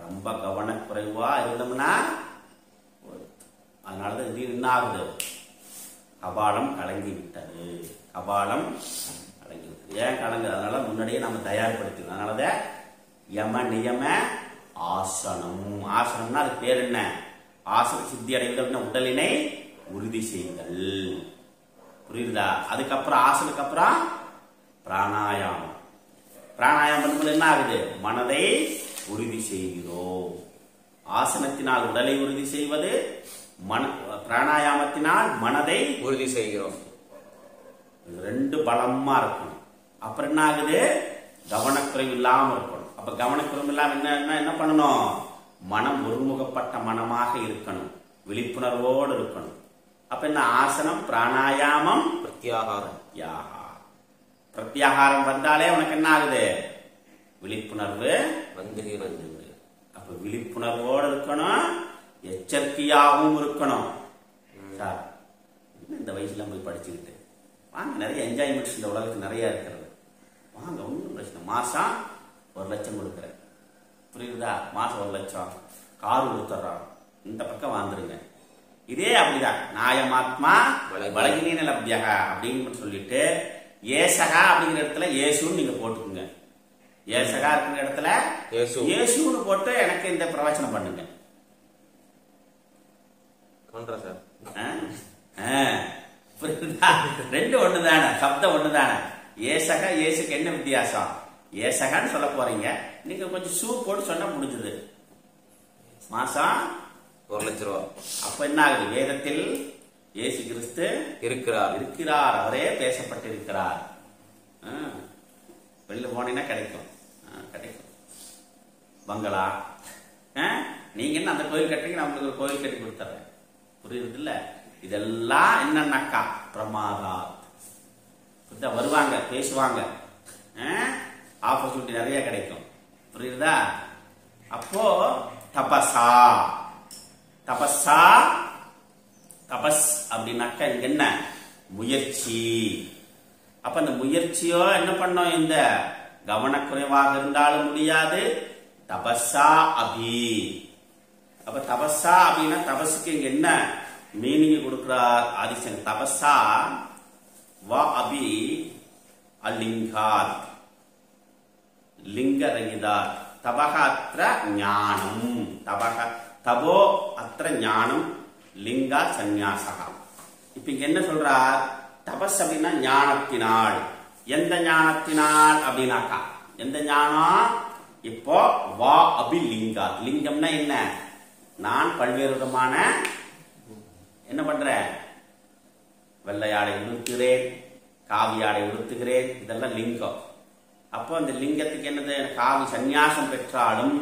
ரொம்ப கவனக்குறைவா இருந்தோம்னா அதனாலதான் இது என்ன ஆகுது? கபாலம் கலங்கி விட்டது. கபாலம் கலங்கி விட்டது. ஏன் கலங்குது? அதனால முன்னாடியே நம்ம தயார்படுத்திடும். அதனாலதான் யம நியம ஆசனம். ஆசனம்னா அது பேர் என்ன? ஆசன சித்தி அடைவதற்கு உடலினை உறுதி செய்தல். புரியுதா? அதுக்கப்புறம் ஆசனுக்கு அப்புறம் பிராணாயாமம். பிராணாயாமம் பண்ணும்போது என்ன ஆகுது? மனதை உறுதி செய்கிறோம். ஆசனத்தினால் உடலை உறுதி செய்வது, பிராணாயாமத்தினால் மனதை உறுதி செய்கிறோம். ரெண்டு பலமா இருக்கணும். அப்புறம் என்ன ஆகுது? கவனக்குறைவு இல்லாம இருக்கணும். அப்ப கவனக்குறைவு இல்லாம என்ன பண்ணணும்? மனம் ஒருமுகப்பட்ட மனமாக இருக்கணும், விழிப்புணர்வோடு இருக்கணும். அப்ப என்ன? ஆசனம், பிராணாயாமம், பிரத்யாகாரம். பிரத்யாகாரம் வந்தாலே உனக்கு என்ன ஆகுது? விழிப்புணர்வு வந்துகிறது. அப்ப விழிப்புணர்வோடு இருக்கணும், எச்சரிக்கையாகவும் இருக்கணும். சார் இந்த வயசுல போய் படிச்சுக்கிட்டு வாங்க, நிறைய என்ஜாய்மெண்ட்ஸ் இந்த உலகத்துக்கு நிறைய இருக்கிறது. வாங்க, ஒன்றும் பிரச்சனை. மாசம் 1 லட்சம் கொடுக்குறேன். புரியுதா? மாசம் 1 லட்சம் காரு கொடுத்துட்றான். இந்த பக்கம் வந்துருங்க. இதே அப்படிதான். நாயமாத்மா பலகினீன லப்யக அப்படின்னு சொல்லிட்டு ஏசகா அப்படிங்கிற இடத்துல ஏசுன்னு நீங்க போட்டுக்குங்க. ஏசகா இருக்கிற இடத்துல ஏசுன்னு போட்டு எனக்கு இந்த பிரவச்சனம் பண்ணுங்க. ரெண்டு ஒண்ணுதானே, சப்தம் ஒண்ணுதானே. ஏசக ஏசுக்கு என்ன வித்தியாசம்? ஏசகான்னு சொல்ல போறீங்க, நீங்க கொஞ்சம் சூ போட்டு சொன்னா முடிஞ்சது. மாசம் 1 லட்சம் ரூபாய். அப்ப என்ன ஆகுது? வேதத்தில் இயேசு கிறிஸ்து இருக்கிறார், அவரே பேசப்பட்டிருக்கிறார். வெளியில போனீங்கன்னா கிடைக்கும். பங்களா. நீங்க என்ன அந்த கோயில் கட்டுறீங்க, நான் உங்களுக்கு கோயில் கட்டி கொடுத்துறேன். புரியுது இல்ல? இதெல்லாம் என்னன்னாக்கா பிரமாதா. வருவாங்க, பேசுவாங்க, ஆப்பர்ச்சுனிட்டி நிறைய கிடைக்கும். புரியுதா? அப்போ தபஸா. தபஸ் அப்படின்னாக்கா இங்க என்ன? முயற்சி. அப்ப அந்த முயற்சியோ என்ன பண்ணோம்? இந்த கவனக்குறைவாக இருந்தாலும் முடியாது. தபஸா அபி. அப்ப தபஸா அப்படின்னா தபஸுக்கு இங்க என்ன மீனிங் கொடுக்கிறார் ஆதிசங்கர்? தபஸா வா அபி அலிங்காத், லிங்க ரகிதாத். தபக அத்ர ஞானம். தபோ அத்ர ஞானம், லிங்கா சந்நியாசகா. இப்ப இங்க என்ன சொல்றார்? தபஸ் அப்படின்னா ஞானத்தினால். எந்த ஞானத்தினால் அப்படின்னாக்கா எந்த ஞானம்? இப்போ வா அபி லிங்கா. லிங்கம்னா என்ன? நான் பல்வேறு விதமான என்ன பண்றேன்? வெள்ளை ஆடை உடுத்துகிறேன், காவி ஆடை உடுத்துகிறேன், இதெல்லாம் லிங்கம். அப்போ அந்த லிங்கத்துக்கு என்னது? காவி சந்நியாசம் பெற்றாலும்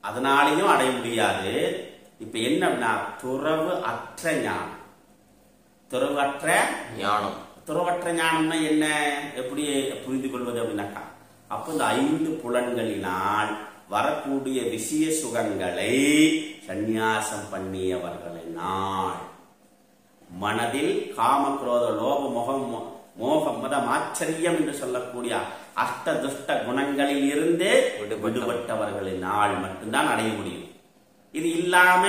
அதனாலையும் அடைய முடியாது. இப்ப என்ன? துறவு அற்ற ஞானம். துறவற்ற ஞானம். துறவற்ற ஞானம்னா என்ன? எப்படி புரிந்து கொள்வது அப்படின்னாக்கா, அப்ப இந்த 5 புலன்களினால் வரக்கூடிய விஷய சுகங்களை சந்நியாசம் பண்ணியவர்களினால் மனதில் காம குரோத லோப மோக மதம் ஆச்சரியம் என்று சொல்லக்கூடிய அஷ்ட துஷ்ட குணங்களில் இருந்து விடுபட்டவர்களினால் மட்டும்தான் அடைய முடியும். இது இல்லாம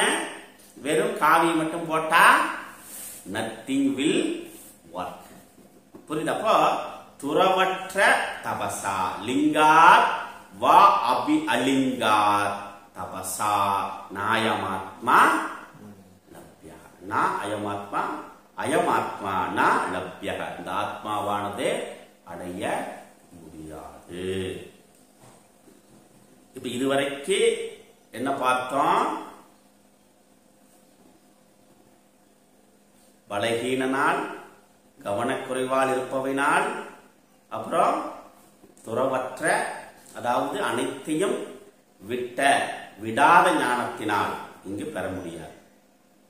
வெறும் காவி மட்டும் போட்டா நத்திங் வில் ஒர்க். புரியுதப்போ துறவற்ற தபசா லிங்கார் வா அபி அலிங்கார் தபசா நாயமாத்மா லப்யா நா அயமாத்மா அயமாத்மா நா லப்யா. இந்த ஆத்மாவானது அடைய முடியாது. இப்ப இதுவரைக்கு என்ன பார்த்தோம்? பலகீனனால், கவனக்குறைவால் இருப்பவையினால், அப்புறம் துறவற்ற அதாவது அனைத்தையும் விடாத ஞானத்தினால் இங்கு பெற முடியாது.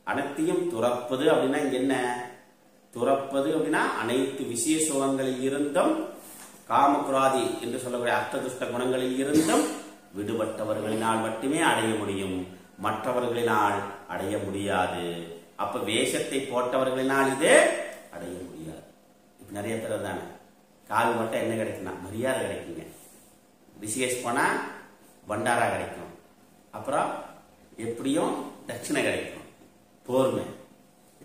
அனைத்தையும் துறப்பது அப்படின்னா இங்க என்ன? துறப்பது அப்படின்னா அனைத்து விஷய சுகங்களில் இருந்தும் காமகுராதி என்று சொல்லக்கூடிய அஷ்டதுஷ்ட குணங்களில் இருந்தும் விடுபட்டவர்களினால் மட்டுமே அடைய முடியும், மற்றவர்களினால் அடைய முடியாது. அப்ப வேஷத்தை போட்டவர்களினால் இது அடைய முடியாது. இப்ப நிறைய பேர் தானே காவி மட்டும் என்ன கிடைக்குன்னா மரியாதை கிடைக்குங்க, ரிஷிகேஷ் போனா பண்டாரா கிடைக்கும், அப்புறம் எப்படியும் தட்சிணை கிடைக்கும், போர்மை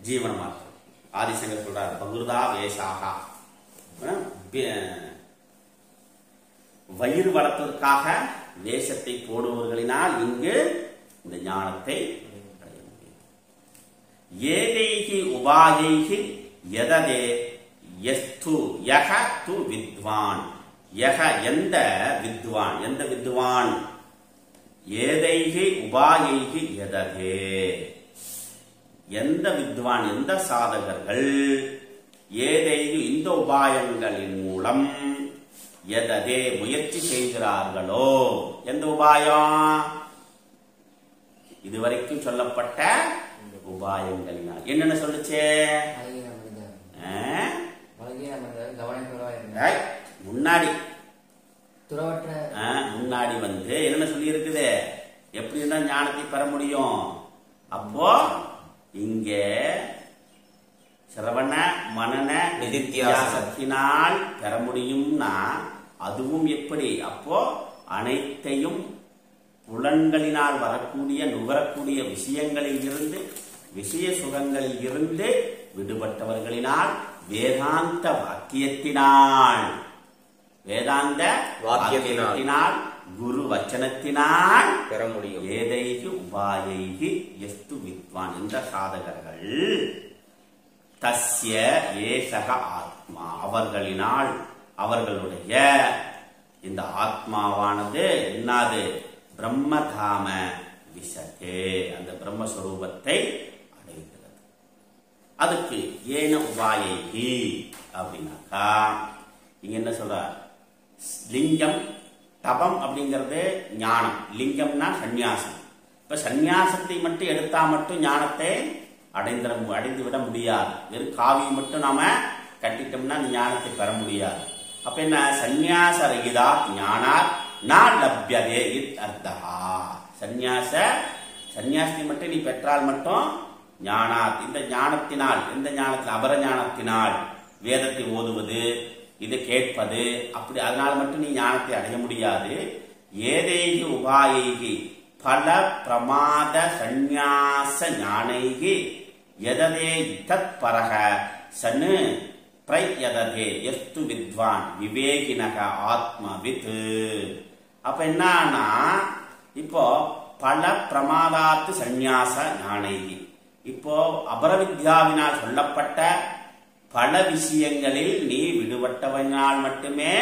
ஜீவன மாற்றம். ஆதிசங்கர் சொல்றாரு பகுர்தா வேஷாகா, வயிறு வளர்ப்பதற்காக வேஷத்தை போடுபவர்களினால் இங்கு இந்த ஞானத்தை அடைய முடியும். ஏதைகி உபாயைகி யததே யஸ்து யஹ து வித்வான். யஹ எந்த வித்வான், எந்த வித்வான்? ஏதைகி உபாயைகி யததே எந்த வித்வான், எந்த சாதகர்கள் ஏதைகி இந்த உபாயங்களின் மூலம் எததே முயற்சி செய்கிறார்களோ. எந்த உபாயம்? இதுவரைக்கும் சொல்லப்பட்ட உபாயங்களினால். என்னென்ன சொல்லுச்சே? முன்னாடி முன்னாடி என்னென்ன சொல்லி இருக்குது? எப்படி இருந்தா ஞானத்தை பெற முடியும்? அப்போ இங்க சிரவண மனன நிதித்தியாசத்தினால் பெற முடியும்னா அதுவும் எப்படி? அப்போ அனைத்தையும் புலன்களினால் வரக்கூடிய நுகரக்கூடிய விஷயங்களில் இருந்து விஷய சுகங்களில் இருந்து விடுபட்டவர்களினால் வேதாந்த வாக்கியத்தினால் குரு வச்சனத்தினால் பெற முடியும். ஏதைகி உபாயைகி எஸ்து வித்வான் என்ற சாதகர்கள் தஸ்ய ஏசக ஆத்மா அவர்களினால் அவர்களுடைய இந்த ஆத்மாவானது என்னது? பிரம்மதாம விசதே அந்த பிரம்மஸ்வரூபத்தை அடைகிறது. அதுக்கு ஏன உபாயைகி அப்படின்னாக்கா இங்க என்ன சொல்ற? லிங்கம் தபம் அப்படிங்கிறது ஞானம், லிங்கம்னா சந்நியாசம். இப்ப சந்நியாசத்தை மட்டும் எடுத்தா மட்டும் ஞானத்தை அடைந்து விட முடியாது. வெறும் காவியை மட்டும் நாம கட்டிட்டோம்னா அந்த ஞானத்தை பெற முடியாது. அப்ப என்ன? சந்நியாச ரகிதா ஞானாத் நா லப்யதே இத் அர்த்தஹா. சந்நியாசத்தை மட்டும் நீ பெற்றால் மட்டும் ஞானாத் இந்த ஞானத்தினால், எந்த ஞானத்தில்? அபர ஞானத்தினால் வேதத்தை ஓதுவது, இது கேட்பது, அப்படி அதனால் மட்டும் நீ ஞானத்தை அடைய முடியாது. ஏதைகி உபாயைகி பல பிரமாத சந்நியாச ஞானைகி யததே தத் பரஹ சன்னு பிரயததே எஸ்து வித்வான் விவேகினக ஆத்மவித். அப்ப என்னன்னா இப்போ பல பிரமாதாத்து சந்நியாச ஞானைகி, இப்போ அபரவித்யாவினால் சொல்லப்பட்ட பல விஷயங்களில் நீ விடுபட்டவனால் மட்டுமே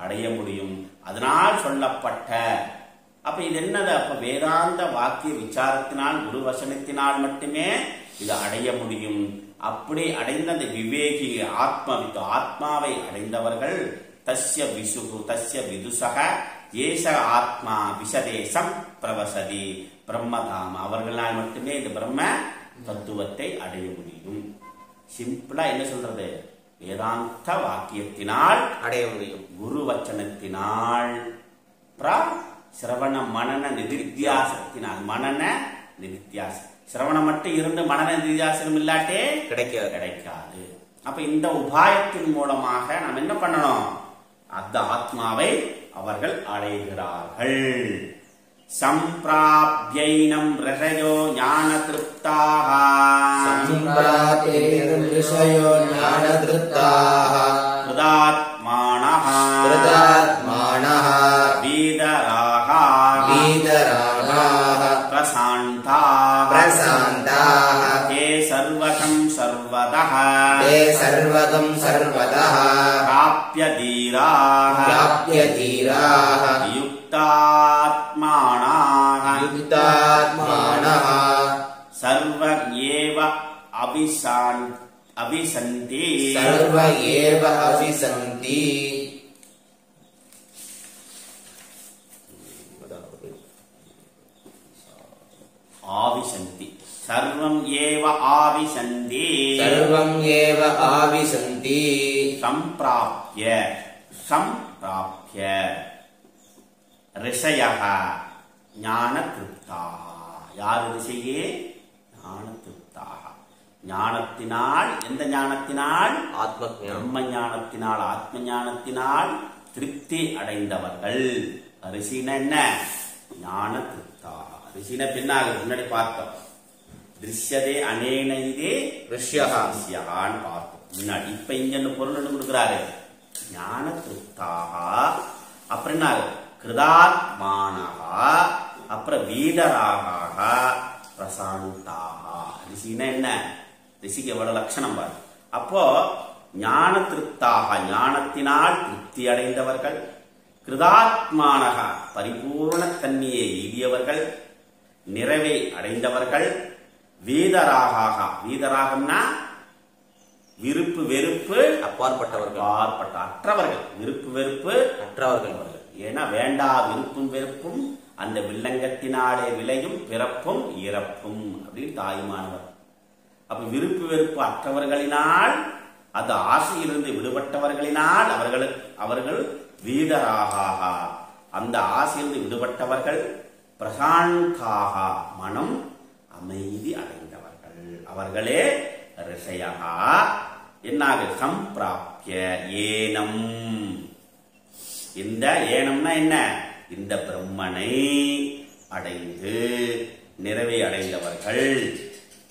அடைய முடியும். அதனால் சொல்லப்பட்ட அப்ப இது என்னது? அப்ப வேதாந்த வாக்கிய விசாரத்தினால் குரு வசனத்தினால் மட்டுமே இது அடைய முடியும். அப்படி அடைந்த அந்த விவேகி ஆத்மவித்து ஆத்மாவை அடைந்தவர்கள் தஸ்ய விசுகு தஸ்ய விதுசக ஏச ஆத்மா விசதேசம் பிரவசதி பிரம்மதாம அவர்களால் மட்டுமே இந்த பிரம்ம தத்துவத்தை அடைய முடியும். சிம்பிளா என்ன சொல்றது? வேதாந்த வாக்கியத்தினால் அடைய முடியும், குரு வச்சனத்தினால், சிரவண மனன நிதித்தியாசத்தினால். மனன நிதித்தியாசம் சிரவணம் மட்டும் இருந்து மனன நிதித்தியாசனம் இல்லாட்டே கிடைக்காது. அப்ப இந்த உபாயத்தின் மூலமாக நாம் என்ன பண்ணணும்? அந்த ஆத்மாவை அவர்கள் அடைகிறார்கள். சம்பிராப்யைனம் ரிஷயோ ஞானத்ருப்தாः சம்பிராப்யைனம் ரிஷயோ ஞானத்ருப்தாः கிருதாத்மானः வீதராக பிரசாந்தாः தே சர்வகம் சர்வதः பிராப்ய தீராः யுக்தாத்மானः சர்வ ஏவ அபிசந்தி ஆவிசந்தி சர்வம் ஏவ ஆவிசந்தி சம்பிராப்ய ரிஷயः ஞானத்ருப்தாः யார் ரிஷியே ஞானத்ருப்தாः ஞானத்தினால் எந்த ஞானத்தினால் பிரம்ம ஞானத்தினால் ஆத்ம ஞானத்தினால் திருப்தி அடைந்தவர்கள் ரிஷின என்ன ஞானத்ருப்தாः ரிஷின பின்னாக முன்னாடி பார்த்தோம் திருஷ்யதே அனேன இதே ரிஷ்யஹான்னு பார்த்தோம் முன்னாடி இப்ப இங்க பொருள் கொடுக்கிறாரு ஞானத்ருப்தாः அப்புறம் என்ன கிருதாத்மானः அப்புறம் வீதராக பிரசாந்தாः ரிஷினா என்ன ரிஷிக்கு எவ்வளவு லட்சணம் பாரு அப்போ ஞான திருப்தாக ஞானத்தினால் திருப்தி அடைந்தவர்கள் கிருதாத்மானக பரிபூர்ண தன்மையை எய்தியவர்கள் நிறைவை அடைந்தவர்கள் வீதராக வீதராகம்னா விருப்பு வெறுப்பு அப்பாற்பட்ட அற்றவர்கள் விருப்பு வெறுப்பு அற்றவர்கள் ஏன்னா வேண்டா விருப்பும் வெறுப்பும் அந்த வில்லங்கத்தினாலே விளையும் பிறப்பும் இறப்பும் அப்படின்னு தாய்மானவர் அப்ப விருப்பு வெறுப்பு அற்றவர்களினால் அந்த ஆசையிலிருந்து விடுபட்டவர்களினால் அவர்கள் வீதராக அந்த ஆசையிலிருந்து விடுபட்டவர்கள் பிரசாந்தாக மனம் அமைதி அடைந்தவர்கள் அவர்களே ரிஷயஹா என்னாக சம்பிராப்ய ஏனம் இந்த ஏனம்னா என்ன இந்த பிரம்மனை அடைந்து நிறைவை அடைந்தவர்கள்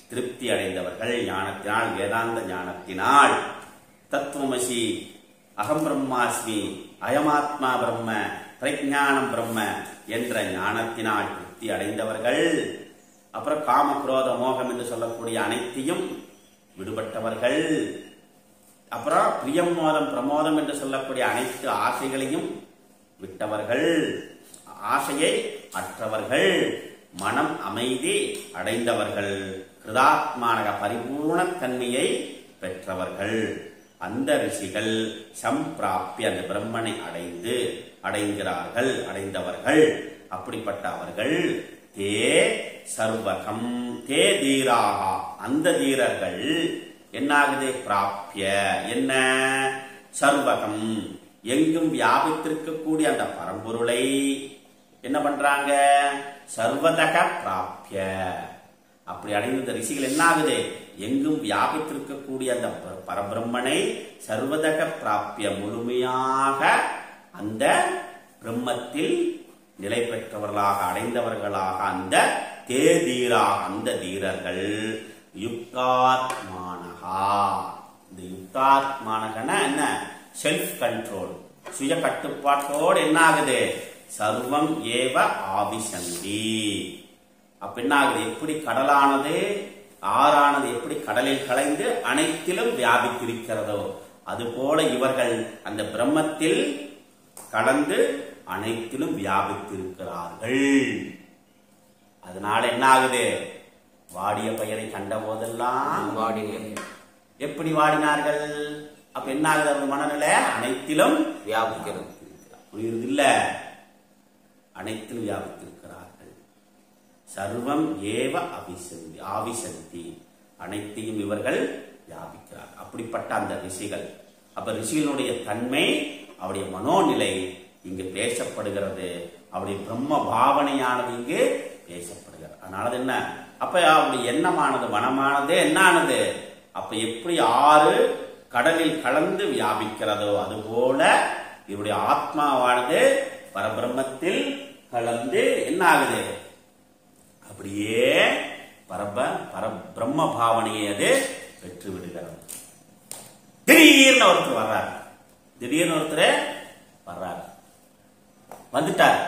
திருப்தி அடைந்தவர்கள் ஞானத்தினால் வேதாந்த ஞானத்தினால் தத்துவமசி அகம் பிரம்மாஸ்மி அயமாத்மா பிரம்ம பிரஜானம் பிரம்ம என்ற ஞானத்தினால் திருப்தி அடைந்தவர்கள் அப்புறம் காம குரோத மோகம் என்று சொல்லக்கூடிய அனைத்தையும் விடுபட்டவர்கள் அப்புறம் பிரியம் மோதம் பிரமோதம் என்று சொல்லக்கூடிய அனைத்து ஆசைகளையும் விட்டவர்கள் ஆசையை அற்றவர்கள் மனம் அமைதி அடைந்தவர்கள் கிருதாத்மானக பரிபூர்ண தன்மையை பெற்றவர்கள் அந்த ரிஷிகள் சம்பிராப்தி அந்த பிரம்மனை அடைகிறார்கள் அடைந்தவர்கள் அப்படிப்பட்ட அவர்கள் தே சர்வகம் தே தீராக அந்த தீரர்கள் என்னாகுது பிராப்ய என்ன சர்வகம் எங்கும் வியாபித்திருக்கக்கூடிய அந்த பரம்பொருளை என்ன பண்றாங்க சர்வதக பிராப்ய அப்படி அடைந்த ரிஷிகள் என்ன ஆகுது எங்கும் வியாபித்திருக்கக்கூடிய அந்த பரபிரம்மனை சர்வதக பிராப்ய முழுமையாக அந்த பிரம்மத்தில் நிலை பெற்றவர்களாக அடைந்தவர்களாக அந்த தேதீராக அந்த தீரர்கள் யுக்தாத்மானகா இந்த யுக்தாத்மானகனா என்ன செல்ஃப் கண்ட்ரோல் சுய கட்டுப்பாட்டோடு என்ன ஆகுது சர்வம் ஏவ ஆவிசந்தி அப்ப என்ன ஆகுது எப்படி கடலானது ஆறானது எப்படி கடலில் கலைந்து அனைத்திலும் வியாபித்திருக்கிறதோ அதுபோல இவர்கள் அந்த பிரம்மத்தில் கலந்து அனைத்திலும் வியாபித்திருக்கிறார்கள் அதனால என்ன ஆகுது வாடிய பெயரை கண்ட போதெல்லாம் எப்படி வாடினார்கள் அப்ப என்ன ஆகுது அவர் மனநிலை அனைத்திலும் வியாபிக்கிறது புரியுறது இல்ல அனைத்திலும் வியாபித்திருக்கிறார்கள் சர்வம் ஏவ ஆவிசந்தி அனைத்தையும் இவர்கள் வியாபிக்கிறார் அப்படிப்பட்ட அந்த ரிஷிகள் அப்ப ரிஷிகளுடைய தன்மை அவருடைய மனோநிலை இங்கு பேசப்படுகிறது அவருடைய பிரம்ம பாவனையானது இங்கு பேசப்படுகிறது அதனால என்ன அப்ப அவருடைய எண்ணமானது மனமானது என்ன ஆனது அப்ப எப்படி ஆறு கடலில் கலந்து வியாபிக்கிறதோ அதுபோல இவருடைய ஆத்மாவானது பரபிரம்மத்தில் கலந்து என்ன ஆகுது, அப்படியே பிரம்ம பாவனையை அது பெற்று விடுகிறது. திடீர்னு ஒருத்தர் வர்றாரு, வந்துட்டார்.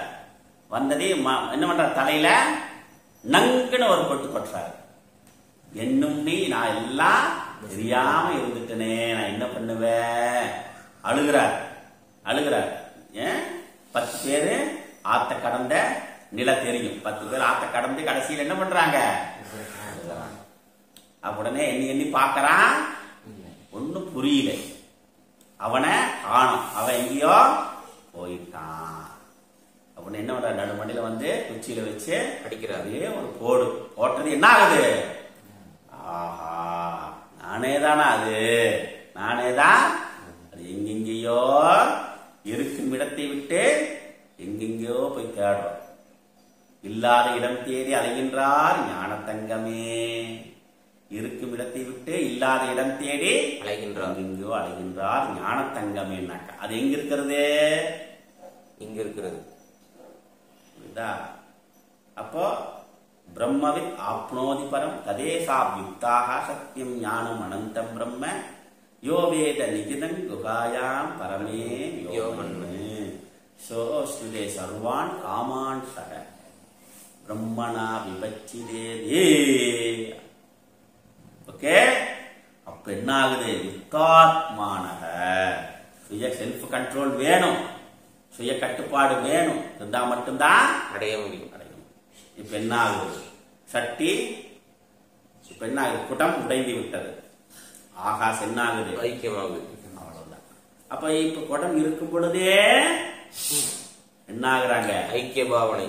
வந்ததே என்ன பண்ற, தலையில நங்குன்னு ஒரு கொட்டு கொட்டுறாரு. என்னும் நீ நான் எல்லாம் தெரியாம இருந்துட்டனே, நான் என்ன பண்ணுவேன், அழுகிறார். ஏன் 10 பேரு ஆத்த கடந்த நில தெரியும், 10 பேர் ஆத்த கடந்து கடைசியில் என்ன பண்றாங்க, உடனே எண்ணி பாக்குறான், ஒன்னும் புரியல. அவனை காணோம், அவன் எங்கேயோ போயிட்டான். அப்படின்னு என்ன பண்ற, நடுமண்டியில வந்து குச்சியில வச்சு அடிக்கிறாரு. ஒரு போட்டது என்ன ஆகுது, ஆஹா நானேதானா, நானேதான். அது எங்கெங்கயோ இருக்கும் இடத்தை விட்டு எங்கெங்கயோ போய் தேடுறோம். இல்லாத இடம் தேடி அலைகின்றார் ஞானத்தங்கமே. இருக்கும் இடத்தை விட்டு இல்லாத இடம் தேடி அலைகின்றார், எங்கோ அலைகின்றார் ஞானத்தங்கமேனாக்கா அது எங்க இருக்கிறது, இங்க இருக்கிறது. அப்போ பிரம்மவித் ஆப்னோதி பரம் ததேசாப்யுக்தாக சத்தியம் ஞானம் அனந்தம் பிரம்ம யோ வேத நிகிதன் குகாயாம் பரமே யோமன்னு சோஸ்னுதே சர்வான் காமான் சக பிரம்மணா விபச்சிதே. ஓகே, அப்ப என்ன ஆகுது, யுக்தாத்மானக சுய செல்ஃப் கண்ட்ரோல் வேணும், சுய கட்டுப்பாடு வேணும், இருந்தா மட்டும்தான் அடைய முடியும். இப்ப என்ன ஆகுது, சட்டி இப்ப என்ன ஆகுது, குடம் உடைந்து விட்டது, ஆகாஷ் என்ன ஆகுது, ஐக்கியமாகுது. அவ்வளவுதான். அப்ப இப்ப குடம் இருக்கும் பொழுதே என்ன ஆகுறாங்க, ஐக்கிய பாவனை.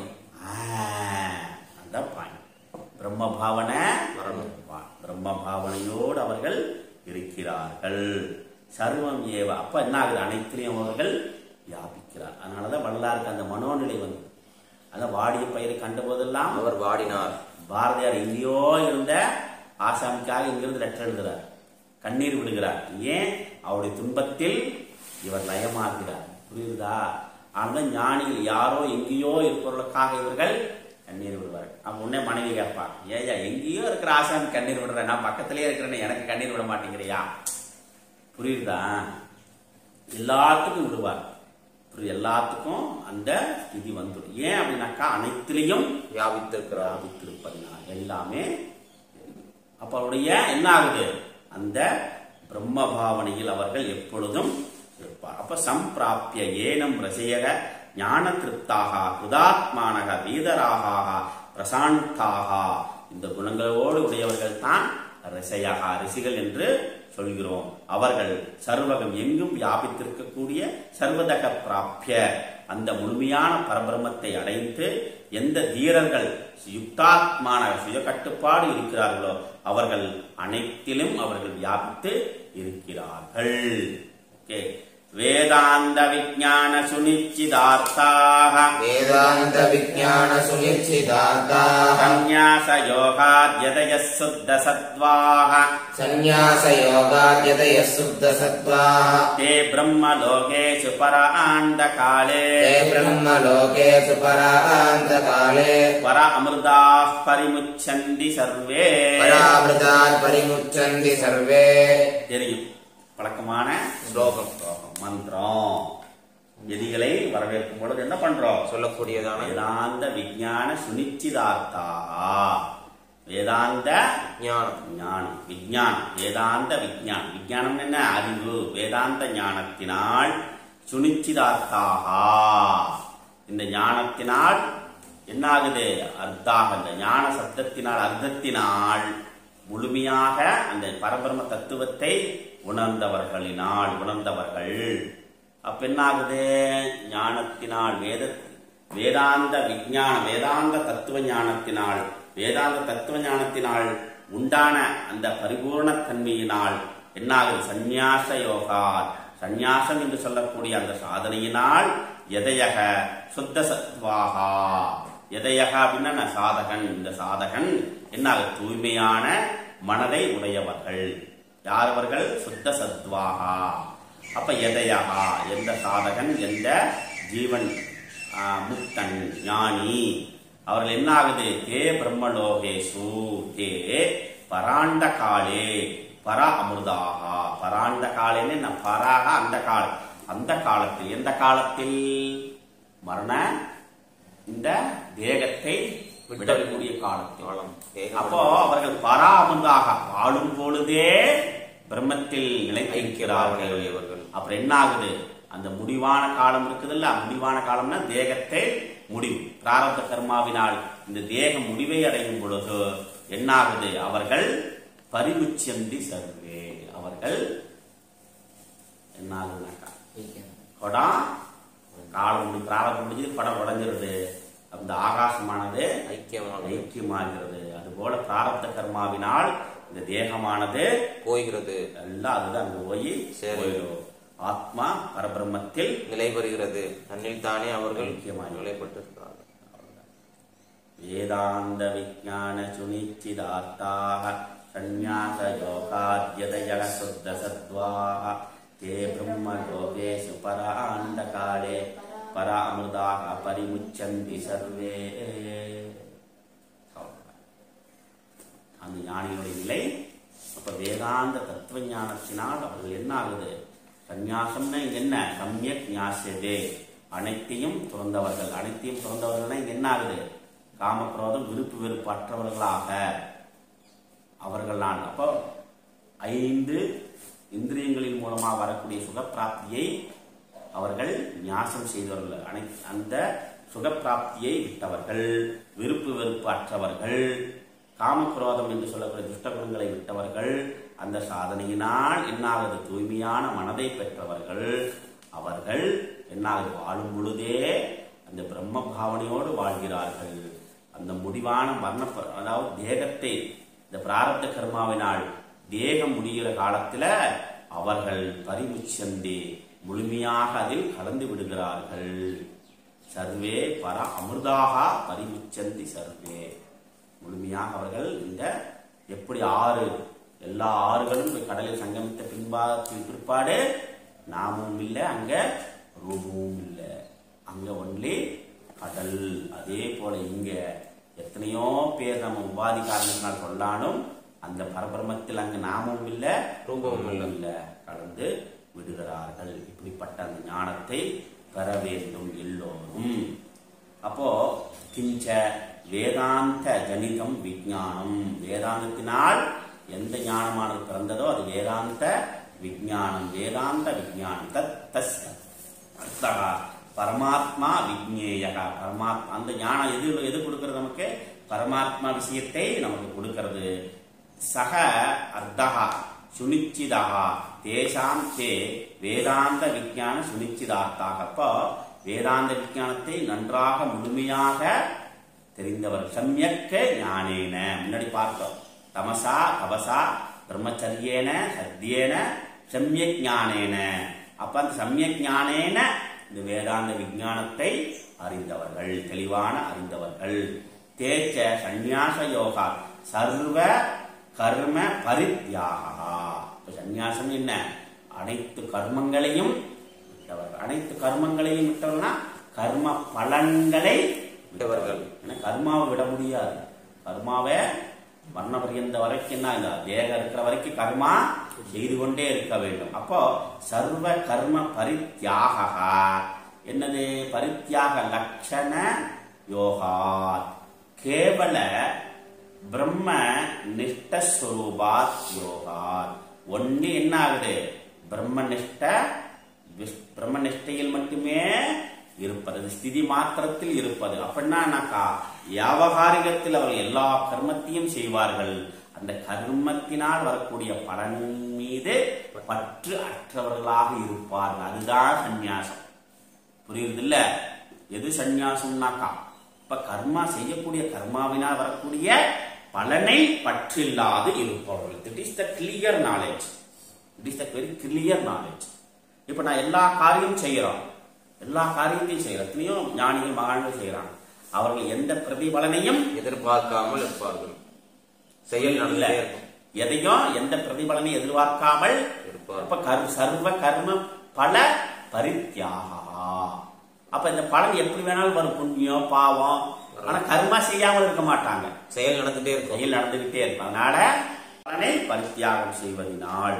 அந்த பாயிண்ட், பிரம்ம பாவனை வரணும். பிரம்ம பாவனையோடு அவர்கள் இருக்கிறார்கள். சர்வம் ஏவ, அப்ப என்ன ஆகுது, அனைத்திலையும் அவர்கள் வியாபிக்கிறார். அதனாலதான் வல்லாருக்கு அந்த மனோநிலை வந்து, அந்த வாடிய பயிரை கண்ட போதெல்லாம் அவர் வாடினார். பாரதியார் எங்கேயோ இருந்த ஆசாமிக்காக இங்கிருந்து லெட்டர் எழுதுகிறார், கண்ணீர் விடுகிறார். ஏன், அவருடைய துன்பத்தில் இவர் லயமாகிறார். புரியுதா? ஆனால் ஞானிகள் யாரோ எங்கேயோ இருப்பவர்களுக்காக இவர்கள் கண்ணீர் விடுவார். அவன் உடனே மனைவி கேட்பான், ஏயா எங்கேயோ இருக்கிற ஆசாமி கண்ணீர் விடுறேன், நான் பக்கத்திலேயே இருக்கிறேன்னு எனக்கு கண்ணீர் விட மாட்டேங்கிறியா? புரியுதா? எல்லாத்துக்கும் விடுவார், எல்லாத்துக்கும் அந்த ஸ்திதி வந்துடும். ஏன் அப்படின்னாக்கா அனைத்திலையும் வியாபித்திருப்பதுனால எல்லாமே. அப்ப அவருடைய என்ன ஆகுது, அந்த பிரம்ம பாவனையில் அவர்கள் எப்பொழுதும் இருப்பார். அப்ப சம்பிராப்பிய ஏனம் ரசையக ஞான திருப்தாக கிருதாத்மானக வீதராக பிரசாந்தாக, இந்த குணங்களோடு உடையவர்கள் தான் ரசையாக ரிஷிகள் என்று சொல்கிறோம். அவர்கள் சர்வகம் எங்கும் வியாபித்திருக்கக்கூடிய சர்வதக பிராப்பிய அந்த முழுமையான பரபிரமத்தை அடைந்து எந்த தீரர்கள் யுக்தாத்மான சுய கட்டுப்பாடு இருக்கிறார்களோ அவர்கள் அனைத்திலும் அவர்கள் வியாபித்து இருக்கிறார்கள். ஓகே, வேதாந்த விஞ்ஞான சுனிச்சிதார்த்தாக வேதாந்த விஞ்ஞான சுனிச்சிதார்த்தாக சந்நியாச யோகாத்யதயஸ் சுத்த சத்வாக சந்நியாச யோகாத்யதயஸ் சுத்த சத்வாக தே பிரம்ம லோகேஷு பராந்த காலே பர அமிர்தாः பரிமுச்சந்தி சர்வே தெரியும் பழக்கமான ஸ்லோகம் மந்திரம். எதிகளை வரவேற்கும் பொழுது என்ன பண்றோம், சொல்லக்கூடியதான வேதாந்த விஞ்ஞான சுனிச்சிதார்த்தா, வேதாந்த ஞானம் விஞ்ஞானம், வேதாந்த விஞ்ஞானம், விஞ்ஞானம் என்ன, அறிவு, வேதாந்த ஞானத்தினால் சுனிச்சிதார்த்தாக, இந்த ஞானத்தினால் என்ன ஆகுது, அர்த்தாக, இந்த ஞான சப்தத்தினால் அர்த்தத்தினால் முழுமையாக அந்த பரபிரம தத்துவத்தை உணர்ந்தவர்கள். அப்ப என்ன ஆகுது, ஞானத்தினால் வேதாந்த விஞ்ஞானம், வேதாந்த தத்துவ ஞானத்தினால், வேதாந்த தத்துவ ஞானத்தினால் உண்டான அந்த பரிபூர்ண தன்மையினால் என்ன ஆகுது, சந்நியாச யோகா, சந்நியாசம் என்று சொல்லக்கூடிய அந்த சாதனையினால் எதையக சுத்த சத்வாகா, எதையக அப்படின்னா சாதகன், இந்த சாதகன் என்ன தூய்மையான மனதை உடையவர்கள். யார் அவர்கள், சுத்த சத்வாகா. அப்ப எதையகா, எந்த சாதகன், எந்த ஜீவன் முக்தன் ஞானி. அவர்கள் என்ன ஆகுது? தே பிரம்மலோகேஷு தே பராண்ட காலே பர அமிர்தாக. பராண்ட காலேன்னு பராக அந்த காலம், அந்த காலத்தில், எந்த காலத்தில்? மரண இந்த தேகத்தை விடக்கூடிய காலத்தில். அப்போ அவர்கள் பரா அமிர்தாக வாழும் பொழுதே பிரம்மத்தில் நிலைத்திருக்கிறார்கள். அப்புறம் என்ன ஆகுது? அந்த முடிவான காலம் இருக்குதுல்ல, முடிவான காலம்னா தேகத்தை முடிவு, பிராரப்த கர்மாவினால் இந்த தேகம் முடிவை அடையும் பொழுது என்ன ஆகுது? அவர்கள் பரிமுச்சந்தி சர்வே. அவர்கள் என்ன ஆகுதுனாக்கா கொடம் காலம் முடி பிராரப்தம் முடிஞ்சது, படம் உடஞ்சிருது. அந்த ஆகாசமானது ஐக்கியமாகிறது. அதுபோல பிராரப்த கர்மாவினால் இந்த தேகமானது போய்கிறது. எல்லாம் அதுதான் அங்கு போய் போயிடும். ஆத்மா பரபிரம்மத்தில் நிலை பெறுகிறது. தன்னில் தானே அவர்கள் நிலைப்பட்டிருக்கிறார்கள். வேதாந்த விஞ்ஞான சுனிச்சிதார்த்தாக சந்நியாச யோகாத்யதய சுத்த சத்வாஹ தே பிரம்ம லோகேஷு பராண்ட காலே பர அமிர்தாக பரிமுச்சந்தி சர்வே. அந்த ஞானிகளுடைய நிலை. அப்ப வேதாந்த தத்துவ ஞானத்தினால் அவர்கள் என்ன ஆகுது? சந்நியாசம்னா இங்க என்ன? சம்யக் ஞாசியதே, அனைத்தையும் துறந்தவர்கள். அனைத்தையும் துறந்தவர்கள்னா இங்க என்ன ஆகுது? காமக்ரோதம் விருப்பு வெறுப்பு அற்றவர்களாக அவர்களால். அப்போ 5 இந்திரியங்களின் மூலமாக வரக்கூடிய சுகப்பிராப்தியை அவர்கள் ஞாசம் செய்தவர்கள். அந்த சுகப்பிராப்தியை விட்டவர்கள், விருப்பு வெறுப்பு அற்றவர்கள், காமக்ரோதம் என்று சொல்லக்கூடிய துஷ்ட குணங்களை விட்டவர்கள். அந்த சாதனையினால் என்னாவது? தூய்மையான மனதை பெற்றவர்கள். அவர்கள் என்னாவது? வாழும் பொழுதே அந்த பிரம்ம பாவனையோடு வாழ்கிறார்கள். அந்த முடிவான மரண, அதாவது தேகத்தை, இந்த பிராரப்த கர்மாவினால் தேகம் முடிகிற காலத்துல அவர்கள் பரிமுச்சந்தி முழுமையாக அதில் கலந்து விடுகிறார்கள். சர்வே பர அமிர்தாக பரிமுச்சந்தி சர்வே. முழுமையாக அவர்கள் இந்த எப்படி எல்லா ஆறுகளும் கடலில் சங்கமித்த பிற்பாடு நாமும் இல்லை, அங்க ரூபமும் இல்லை, அங்க ஒன்லி கடல். அதே போல இங்க எத்தனையோ பேர் நம்ம உபாதி காரணத்தினால் கொள்ளானும் அந்த பரபிரமத்தில் அங்கு நாமும் இல்லை, ரூபமும் இல்லை, கலந்து விடுகிறார்கள். இப்படிப்பட்ட அந்த ஞானத்தை பெற வேண்டும் எல்லோரும். அப்போ கிஞ்ச வேதாந்த ஜனிதம் விஞ்ஞானம். வேதாந்தத்தினால் எந்த ஞானமானது பிறந்ததோ அது வேதாந்த விஞ்ஞானம். வேதாந்த விஞ்ஞானம் தத் பரமாத்மா விஜ்ஞேயக. பரமாத்மா அந்த ஞானம் எது கொடுக்கிறது? நமக்கு பரமாத்மா விஷயத்தை நமக்கு கொடுக்கிறது. சக அர்த்தா சுனிச்சிதா தேசாம் தே வேதாந்த விஞ்ஞான சுனிச்சிதார்த்தாக. அப்போ வேதாந்த விஞ்ஞானத்தை நன்றாக முழுமையாக தெரிந்தவர். சம்யக்க ஞானேன முன்னாடி பார்த்தோம். தமசா தபசா பிரம்மச்சரியேன சத்தியேன சம்யக் ஞானேன. அப்ப அந்த சம்யக் ஞானேன இந்த வேதாந்த விஞ்ஞானத்தை அறிந்தவர்கள், தெளிவான அறிந்தவர்கள். தேச்ச சந்நியாச யோகா சர்வ கர்ம பரித்யாகா. சந்நியாசம் என்ன? அனைத்து கர்மங்களையும் விட்டவர்கள். அனைத்து கர்மங்களையும் விட்டவர்கள்னா கர்ம பலன்களை விட்டவர்கள். கர்மாவை விட முடியாது. கர்மாவை வர்ண பரியந்த வரைக்கும் என்ன, இந்த தேகம் இருக்கிற வரைக்கும் கர்மா செய்து கொண்டே இருக்க வேண்டும். அப்போ சர்வ கர்ம பரித்யாக. என்னது பரித்யாக? லட்சண யோகா கேவல பிரம்ம நிஷ்டஸ்வரூபாத் யோகாத். ஒன்னு என்ன ஆகுது? பிரம்ம நிஷ்டையில் மட்டுமே இருப்பது, ஸ்திதி மாத்திரத்தில் இருப்பது. அப்படின்னாக்கா வியாவகாரிகத்தில் அவர்கள் எல்லா கர்மத்தையும் செய்வார்கள். அந்த கர்மத்தினால் வரக்கூடிய பலன் மீது பற்று அற்றவர்களாக இருப்பார்கள். அதுதான் சந்நியாசம். புரியுது இல்ல? எது சந்நியாசம்னாக்கா இப்ப கர்மா செய்யக்கூடிய கர்மாவினால் வரக்கூடிய பலனை பற்றில்லாது இருப்பவர்கள். It is the clear knowledge. It is the very clear knowledge. இப்ப நான் எல்லா காரியமும் செய்யறோம், எல்லா காரியத்தையும் செய்யறோம். எத்தனையோ ஞானிகள் மகான்கள் செய்யறாங்க. அவர்கள் எந்த பிரதிபலனையும் எதிர்பார்க்காமல் இருப்பார்கள். செயல் நல்ல எதையும் எந்த பிரதிபலனை எதிர்பார்க்காமல் சர்வ கர்ம பல பரித்யாகா. அப்ப இந்த பலன் எப்படி வேணாலும் வரும், புண்ணியம் பாவம். ஆனா கர்மா செய்யாமல் இருக்க மாட்டாங்க, செயல் நடந்துகிட்டே இருக்கும். அதனால பலனை பரித்தியாகம் செய்வதனால்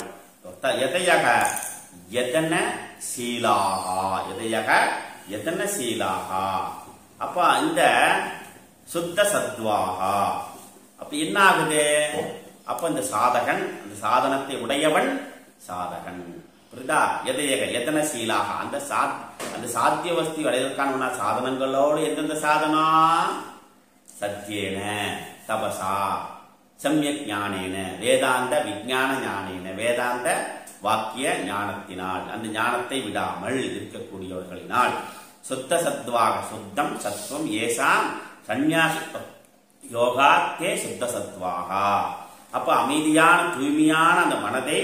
அப்ப இந்த சுத்த சத்வாகா அப்ப என்ன ஆகுது? அப்ப இந்த சாதகன், அந்த சாதனத்தை உடையவன் சாதகன். புரியுதா? எத்தனை சீலாக அந்த சாத்திய வஸ்து அடைவதற்கான சாதனங்களோடு எந்தெந்த சாதனம்? சத்தியேன தபசா சம்யக் ஞானேன வேதாந்த விஞ்ஞான ஞானேன வேதாந்த வாக்கிய ஞானத்தினால் அந்த ஞானத்தை விடாமல் இருக்கக்கூடியவர்களினால் சுத்த சத்வாக சுத்தம் சத்வம் ஏசாம் சந்நியாச யோகாத்தே சுத்த சத்வாகா. அப்ப அமைதியான தூய்மையான அந்த மனதை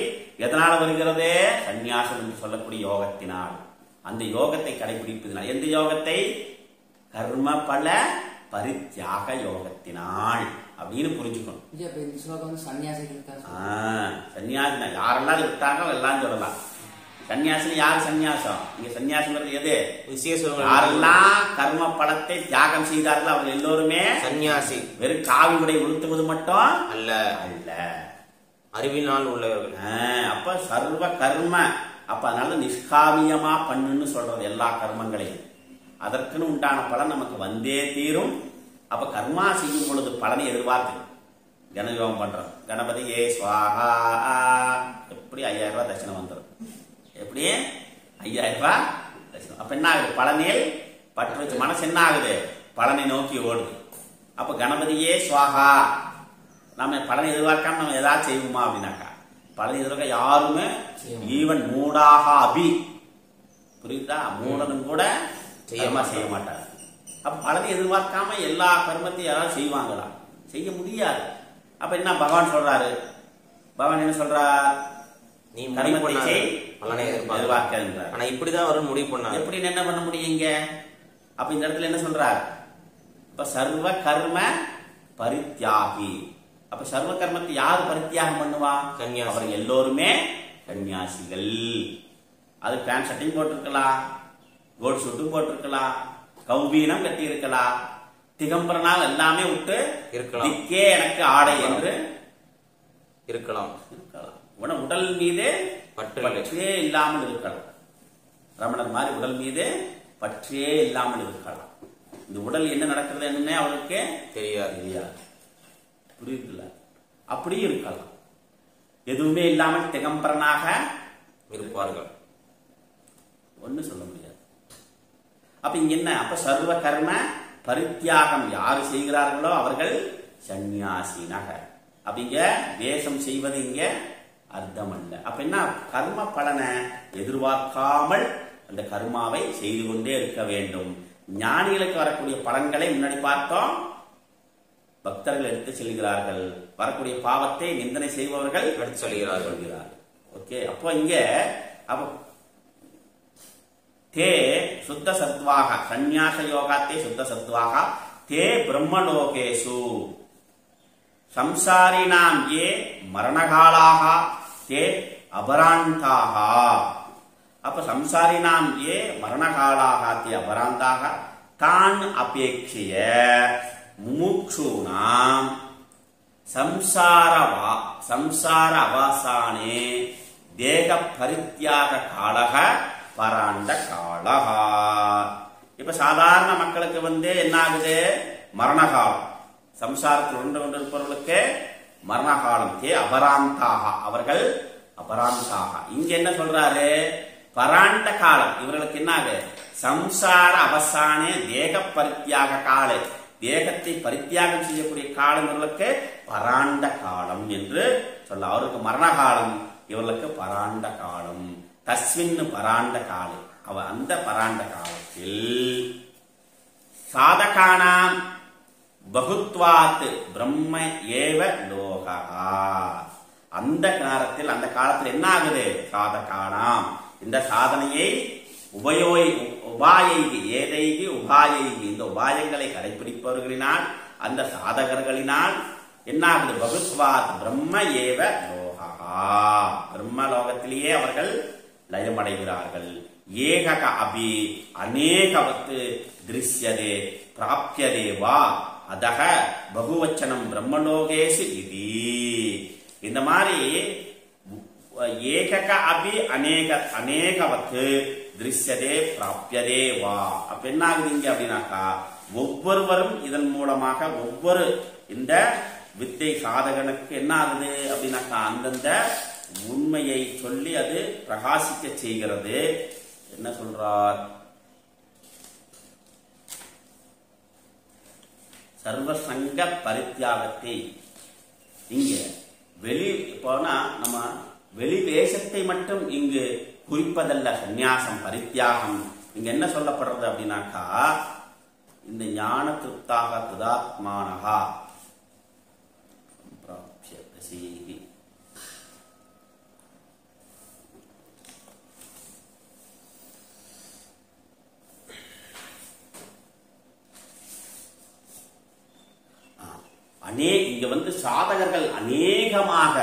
எதனால வருகிறது? சந்நியாசம் என்று சொல்லக்கூடிய யோகத்தினால். அந்த யோகத்தை கடைபிடிப்பதனால். எந்த யோகத்தை? கர்ம பல பரித்யாக யோகத்தினால் அப்படின்னு புரிஞ்சுக்கணும். சன்னியாசினா யாரெல்லாம் விட்டாங்க எல்லாம் சொல்லலாம். சன்னியாசினி யாரு? சன்னியாசம் இங்க சன்னியாசம் எது? யாரெல்லாம் கர்ம பலத்தை தியாகம் செய்தார்கள் அவர்கள் எல்லோருமே சன்னியாசி. வெறும் காவி உடை உடுத்துவது மட்டும் அல்ல, அறிவினால் உள்ளவர்கள். அப்ப சர்வ கர்ம. அப்ப அதனால நிஷ்காமியமா பண்ணுன்னு சொல்றது எல்லா கர்மங்களையும். அதற்குன்னு உண்டான பலன் நமக்கு வந்தே தீரும். அப்ப கர்மா செய்யும் பொழுது பலனை எதிர்பார்த்து கணயோகம் பண்றோம். கணபதி ஏ ஸ்வாஹா, எப்படி 5000 ரூபாய் தட்சணம் வந்துடும். எப்படி 5000 ரூபாய் தட்சணம். அப்ப என்ன ஆகுது? பலனில் பற்று வச்சு மனசு என்ன ஆகுது? பலனை நோக்கி ஓடுது. அப்ப கணபதியே ஸ்வாஹா. நம்ம பலனை எதிர்பார்க்காம நம்ம ஏதாவது செய்வோமா அப்படின்னாக்கா பலனை எதிர்பார்க்க யாருமே, ஈவன் மூடாக அபி, புரியுதா? மூடனும் கூட செய்ய மாட்டாங்க. அப்ப பலனை எதிர்பார்க்காம எல்லா கர்மத்தையும் யாராவது செய்வாங்களா? செய்ய முடியாது. அப்ப என்ன பகவான் சொல்றாரு? பகவான் என்ன சொல்றார்? நீ கர்மத்தை செய், பலனை எதிர்பார்க்க. ஆனா இப்படிதான் வரும் முடிவு பண்ண. எப்படி என்ன பண்ண முடியும் இங்க? அப்ப இந்த இடத்துல என்ன சொல்றார்? இப்ப சர்வ கர்ம பரித்யாகி. அப்ப சர்வ கர்மத்தை யாரு பரித்தியாகம் பண்ணுவா? அவர்கள் எல்லோருமே சன்னியாசிகள். அது பேண்ட் ஷர்ட்டையும் போட்டிருக்கலாம், கோட் சூட்டும் போட்டிருக்கலாம், கௌபீனம் கட்டி இருக்கலாம், திகம்பரனால் எல்லாமே விட்டு இருக்கலாம். திக்கே எனக்கு ஆடை என்று இருக்கலாம். உடல் மீது பற்றே இல்லாமல் இருக்கலாம். ரமணர் மாதிரி உடல் மீது பற்றே இல்லாமல் இருக்கலாம். இந்த உடல் என்ன நடக்கிறது என்ன அவருக்கு தெரியாது. புரியுதுல? அப்படியும் இருக்கலாம். எதுவுமே இல்லாமல் திகம்பரனாக இருப்பார்கள். ஒண்ணு சொல்ல முடியாது. அப்ப இங்க என்ன? அப்ப சர்வ கர்ம பரித்தியாகம் யாரு செய்கிறார்களோ அவர்கள் சன்னியாசினாக. அப்ப இங்க வேஷம் செய்வது இங்க அர்த்தம் அல்ல. அப்ப என்ன? கர்ம பலனை எதிர்பார்க்காமல் அந்த கர்மாவை செய்து கொண்டே இருக்க வேண்டும். ஞானிகளுக்கு வரக்கூடிய பலன்களை முன்னாடி பார்த்தோம். பக்தர்கள் எடுத்து செல்கிறார்கள். வரக்கூடிய பாவத்தை நிந்தனை செய்பவர்கள் எடுத்து சொல்கிறார்கள். ஓகே. அப்போ இங்க அப்ப தே சுத்த சத்வாக சந்நியாச யோகாத்தே சுத்த சத்வாக தே பிரம்மலோகேஷு சம்சாரிணாம் ஏ மரணகாலாக தே அபராந்தாக. அப்ப சம்சாரிணாம் ஏ மரணகாலாக தே அபராந்தாக தான் அபேட்சிய முமுக்ஷூணாம் சம்சார அவசானே தேக பரித்யாக காலக பராண்ட காலகா. இப்ப சாதாரண மக்களுக்கு என்ன ஆகுது? மரணகாலம். சம்சாரத்தில் உண்டு கொண்டிருப்பவர்களுக்கு மரணகாலம். தே அபராந்தாக, அவர்கள் அபராந்தாக. இங்க என்ன சொல்றாரு? பராண்ட காலம். இவர்களுக்கு என்ன ஆகுது? சம்சார அவசானே தேக பரித்யாக கால, தேகத்தை பரித்தியாகம் செய்யக்கூடிய காலம் இவர்களுக்கு பராண்ட காலம் என்று சொல்ல. அவருக்கு மரண காலம், இவர்களுக்கு பராண்ட காலம். தஸ்மின் பராண்ட காலம். அவ அந்த பராண்ட காலத்தில் சாதகானாம் பகுத்வாத் பிரம்ம ஏவ லோகா. அந்த காலத்தில் என்ன ஆகுது? சாதகானாம் இந்த சாதனையை உபாயைகி ஏதைகி உபாயைகி இந்த உபாயங்களை கடைபிடிப்பவர்களினால் அந்த சாதகர்களினால் என்ன ஆகுது? பகுத்வாத் பிரம்ம ஏவ லோகா. பிரம்ம லோகத்திலேயே அவர்கள் லயமடைகிறார்கள். ஏகக அபி அநேகவத் திருஷ்யதே பிராப்யதே வா அதக பகுவச்சனம் பிரம்மலோகேஷு இது. இந்த மாதிரி ஏகக அபி அநேகவத் திருஷ்யதே பிராப்யதே வா. அப்ப என்ன ஆகுதுங்க அப்படின்னாக்கா, ஒவ்வொருவரும் இதன் மூலமாக ஒவ்வொரு இந்த வித்தை சாதகனுக்கு என்ன ஆகுது அப்படின்னாக்கா, அந்தந்த உண்மையை சொல்லி அது பிரகாசிக்க செய்கிறது. என்ன சொல்றார், சர்வசங்க பரித்தியாகத்தை. இங்க வெளி போனா நம்ம வெளி வேஷத்தை மட்டும் இங்கு குறிப்பதல்ல சந்நியாசம் பரித்தியாகம். இங்க என்ன சொல்லப்படுறது அப்படின்னாக்கா, இந்த ஞான திருப்தாக துதாத்மானஹா பிராப்யதசி. இங்க சாதகர்கள் அநேகமாக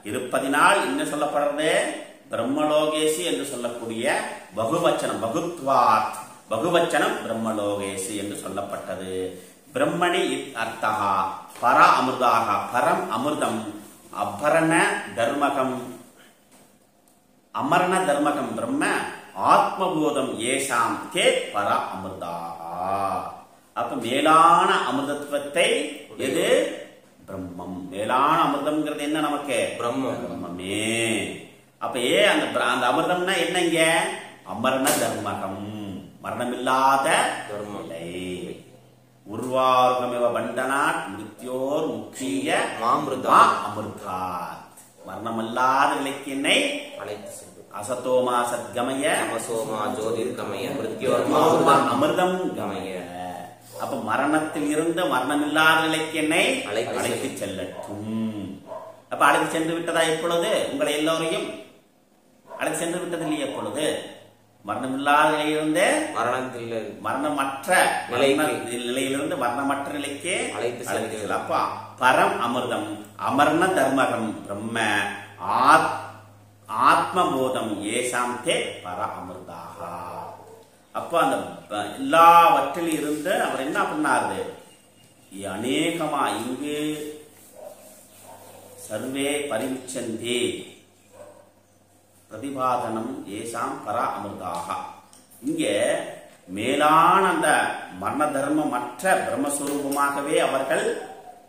இருப்பதினால் என்ன சொல்லப்படுறது, பிரம்மலோகேசி என்று சொல்லக்கூடிய பகுவச்சனம், பகுத்வாத் பகுவச்சனம் பிரம்மலோகேசி என்று சொல்லப்பட்டது. பிரம்மணி அர்த்தா பர அமிர்தாக, பரம் அமிர்தம், அபரண தர்மகம், அமரண தர்மகம் பிரம்ம ஆத்மபோதம் ஏஷாம் கே பர அமிர்தாக. அப்ப மேலான அமிர்தத்துவத்தை எது, பிரம்மம். மேலான அமிர்தம்ங்கிறது என்ன, நமக்கு பிரம்மமே. அப்ப அந்த அமிர்தம்னா என்னங்க, அமரண தர்மகம், மரணமில்லாத நிலை. உருவார்கமிவ பண்டனாத் மிருத்யோர் முக்கிய மாமிருதா அமிர்தாத். மரணமில்லாத நிலைக்கு என்னை அழைத்து சென்று அசதோமா சத்கமய தமசோமா ஜோதிர்கமய மிருத்யோர்மா அமிர்தம் கமய. அப்ப மரணத்தில் இருந்து மரணமில்லாத நிலைக்கு என்னை அழைத்து செல்லட்டும். அப்ப அழைத்து சென்று விட்டதா எப்பொழுது, உங்களை எல்லோரையும் அழைத்து சென்று விட்டது இல்லையே எப்பொழுது, மரணமில்லாத நிலையிலிருந்து மரணமற்ற நிலையிலிருந்து மரணமற்ற நிலைக்கு அழைத்து செல்கிறது. அப்ப பரம் அமிர்தம், அமர்ண தர்மகம் பிரம்ம ஆத்மபோதம் ஏசாம் தே பர அமிர்தாக. அப்ப அந்த எல்லாவற்றில் இருந்து அவர் என்ன பண்ணாரு, அநேகமா இங்கு சர்வே பரிச்சந்தே பிரதிபாதனம் ஏசாம் பர அமிர்தாக. இங்க மேலான அந்த மரண தர்மமற்ற பிரம்மஸ்வரூபமாகவே அவர்கள்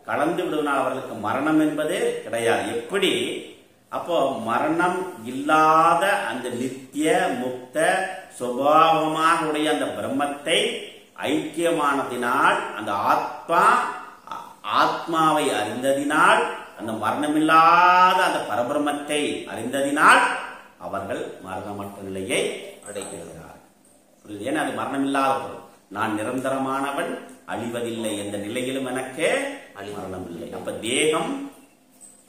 கலந்து விடுவதால் அவர்களுக்கு மரணம் என்பது கிடையாது. எப்படி, அப்போ மரணம் இல்லாத அந்த நித்திய முக்த சுபாவமாக உடைய அந்த பிரம்மத்தை ஐக்கியமானதினால், அந்த ஆத்மாவை அறிந்ததினால், அந்த மரணமில்லாத அந்த பரபிரம்மத்தை அறிந்ததினால் அவர்கள் மரணமற்ற நிலையை அடைகிறார். ஏன்னா அது மரணமில்லாத பொருள். நான் நிரந்தரமானவன், அழிவதில்லை, எந்த நிலையிலும் எனக்கு மரணம் இல்லை. அப்ப தேகம்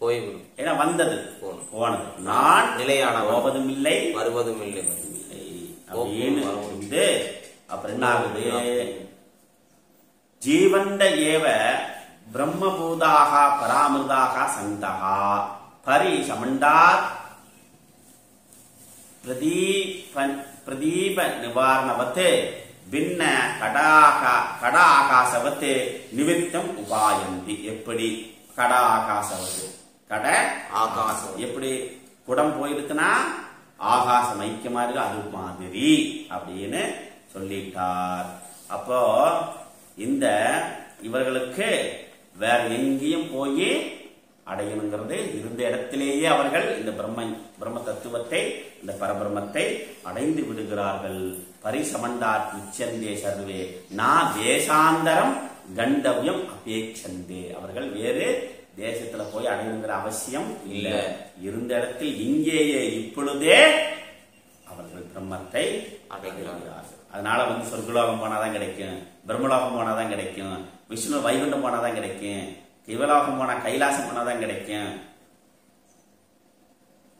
போய்விடும், ஏன்னா வந்தது போனது, நான் நிலையான போவதும் இல்லை வருவதும் இல்லை அப்படின்னு. அப்புறம் என்ன ஆகுது, ஜீவண்ட ஏவ பிரம்மபூதாக பராமிருதாக சந்தகா பரி சமண்டாத் பிரதீப நிவாரணவத் பின்ன கட ஆகாசவத் நிமித்தம் உபாயந்தி. எப்படி கட ஆகாசவத், கட ஆகாசம் எப்படி குடம் போயிருக்குன்னா ஆகாசம் ஐக்கியமா இருக்கு, அது மாதிரி அப்படின்னு சொல்லிட்டார். அப்போ இந்த இவர்களுக்கு வேற எங்கேயும் போய் அடையணுங்கிறது, இருந்த இடத்திலேயே அவர்கள் இந்த பிரம்ம தத்துவத்தை, இந்த பரபிரம்மத்தை அடைந்து விடுகிறார்கள். பரிசமண்டாத் உச்சந்தே சர்வே நா தேசாந்தரம் கண்டவியம் அபேட்சந்தே. அவர்கள் வேறு தேசத்துல போய் அடையணுங்கிற அவசியம் இல்லை, இருந்த இடத்தில் இங்கேயே இப்பொழுதே அவர்கள் பிரம்மத்தை அடைகிறார்கள். அதனால சொர்க்கலோகம் போனாதான் கிடைக்கும், பிரம்மலோகம் போனாதான் கிடைக்கும், விஷ்ணு வைகுண்டம் போனாதான் கிடைக்கும், சிவலோகம் போனா கைலாசம் போனாதான் கிடைக்கும்.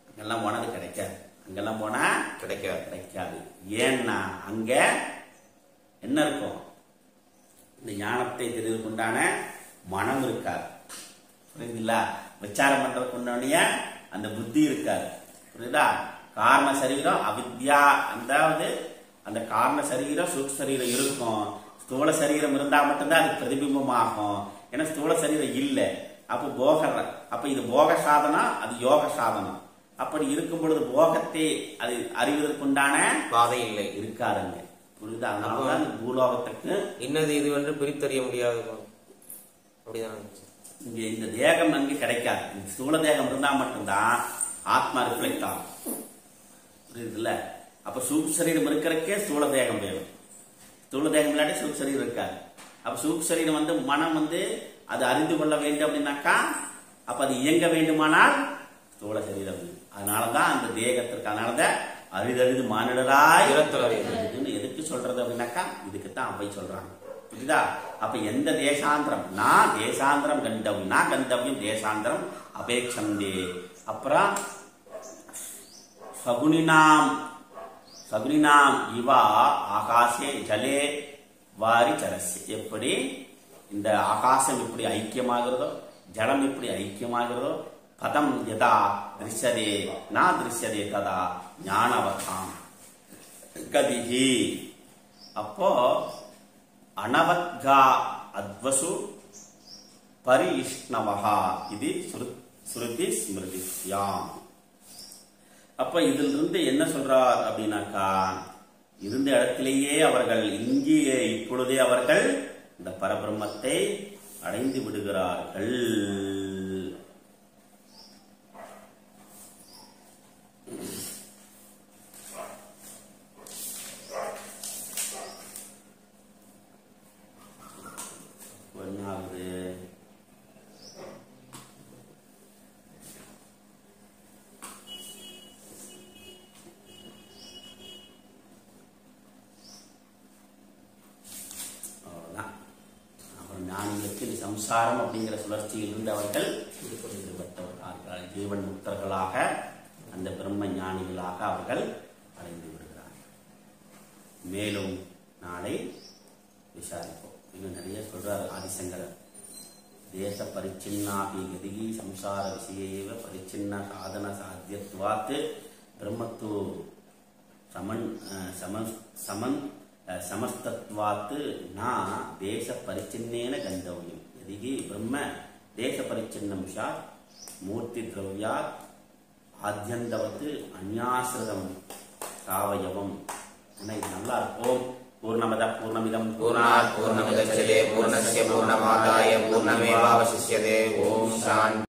அங்கெல்லாம் போனது கிடைக்காது, அங்கெல்லாம் போனா கிடைக்காது. ஏன்னா அங்க என்ன இருக்கும், இந்த ஞானத்தை தெரிந்து கொண்டான மனம் இருக்காது, புரியுதுங்களா? விசாரம் பண்றதுக்கு உண்டான அந்த புத்தி இருக்காது, புரியுதா? காரண சரீரம் அவித்யா, அதாவது அந்த காரண சரீரம் சூக்ஷ்ம சரீரம் இருக்கும். ஸ்தூல சரீரம் இருந்தா மட்டும்தான் அது பிரதிபிம்பமாகும். ஏன்னா ஸ்தூல சரீரம் இல்லை. அப்ப இது போக சாதனம், அது யோக சாதனம். அப்படி இருக்கும் பொழுது போகத்தை அது அறிவதற்குண்டான பாதை இல்லை, இருக்காதுங்க. புரியுதா? அதனாலதான் பூலோகத்துக்கு இன்னது இது என்று பிரித்தறிய முடியாது. அப்படிதான் இங்க இந்த தேகம் அங்கே கிடைக்காது. இந்த ஸ்தூல தேகம் இருந்தா மட்டும்தான் ஆத்மா ரிஃப்ளெக்ட் ஆகும். புரியுதுல்ல? அப்ப சூக்ஷ்ம சரீரம் இருக்கிறக்கே ஸ்தூல தேகம் வேணும். ஸ்தூல தேகம் இல்லாட்டி சூக்ஷ்ம சரீரம் இருக்காது. அப்ப சூக்ஷ்ம சரீரம் மனம் அது அறிந்து கொள்ள வேண்டும் அப்படின்னாக்கா, அப்ப அது இயங்க வேண்டுமானால் ஸ்தூல சரீரம். அதனாலதான் அந்த தேகத்திற்கு, அதனாலதான் அரிதறிது மானிடராய் எதுக்கு சொல்றது அப்படின்னாக்கா, இதுக்குத்தான் அவை சொல்றாங்க. புரியுதா? அப்ப எந்த தேசாந்திரம், நான் தேசாந்திரம் கண்டவியம், நான் கண்டவியம் தேசாந்திரம் அபேட்சந்தே. அப்புறம் சகுனினாம் இவா ஆகாசே ஜலே வாரி ஜலசி. எப்படி இந்த ஆகாசம் இப்படி ஐக்கியமாகிறதோ, ஜலம் இப்படி ஐக்கியமாகிறதோ, பதம் யதா திருஷ்யதே நா திருஷ்யதே ததா ஞானவதாம் கதிஹி. அப்போ அனவத்கா அத்வசு பரிஷ்ணவஹா இது ஸ்ருதி ஸ்மிருதியாம். அப்ப இதிலிருந்து என்ன சொல்றார் அப்படின்னாக்கா, இருந்த இடத்திலேயே அவர்கள், இங்கேயே இப்பொழுதே அவர்கள் இந்த பரபிரம்மத்தை அடைந்து விடுகிறார்கள். ஒன்னாவது ஞானிகளுக்கு சம்சாரம் அப்படிங்கிற சுழற்சியில் இருந்து அவர்கள் விடுபட்டவர்கள், ஜீவன் முக்தர்களாக, அந்த பிரம்ம ஞானிகளாக அவர்கள் அடைந்து விடுகிறார்கள். மேலும் நாளை விசாரிப்போம். இன்னும் நிறைய சொல்றார் ஆதிசங்கரர். தேச பரிச்சின்னாபி கதிகி சம்சார விஷயேவ பரிச்சின்ன சாதன சாத்தியத்வாத் பிரம்மத்து சமஸ்தத்வாத் நா தேச பரிச்சின்னேன கந்தவ்யம். எதிகி பிரம்ம தேச பரிச்சின்னம் சாத் மூர்த்தி திரவியாத் ஆத்யந்தவத்து அந்யாசிரதம் சாவயவம். இது நல்லா இருக்கும். பூர்ணமத பூர்ணமிதம் பூர்ணாத் பூர்ணமுதச்யதே பூர்ணஸ்ய பூர்ணமாதாய பூர்ணமேவாவசிஷ்யதே. ஓம் சாந்தி.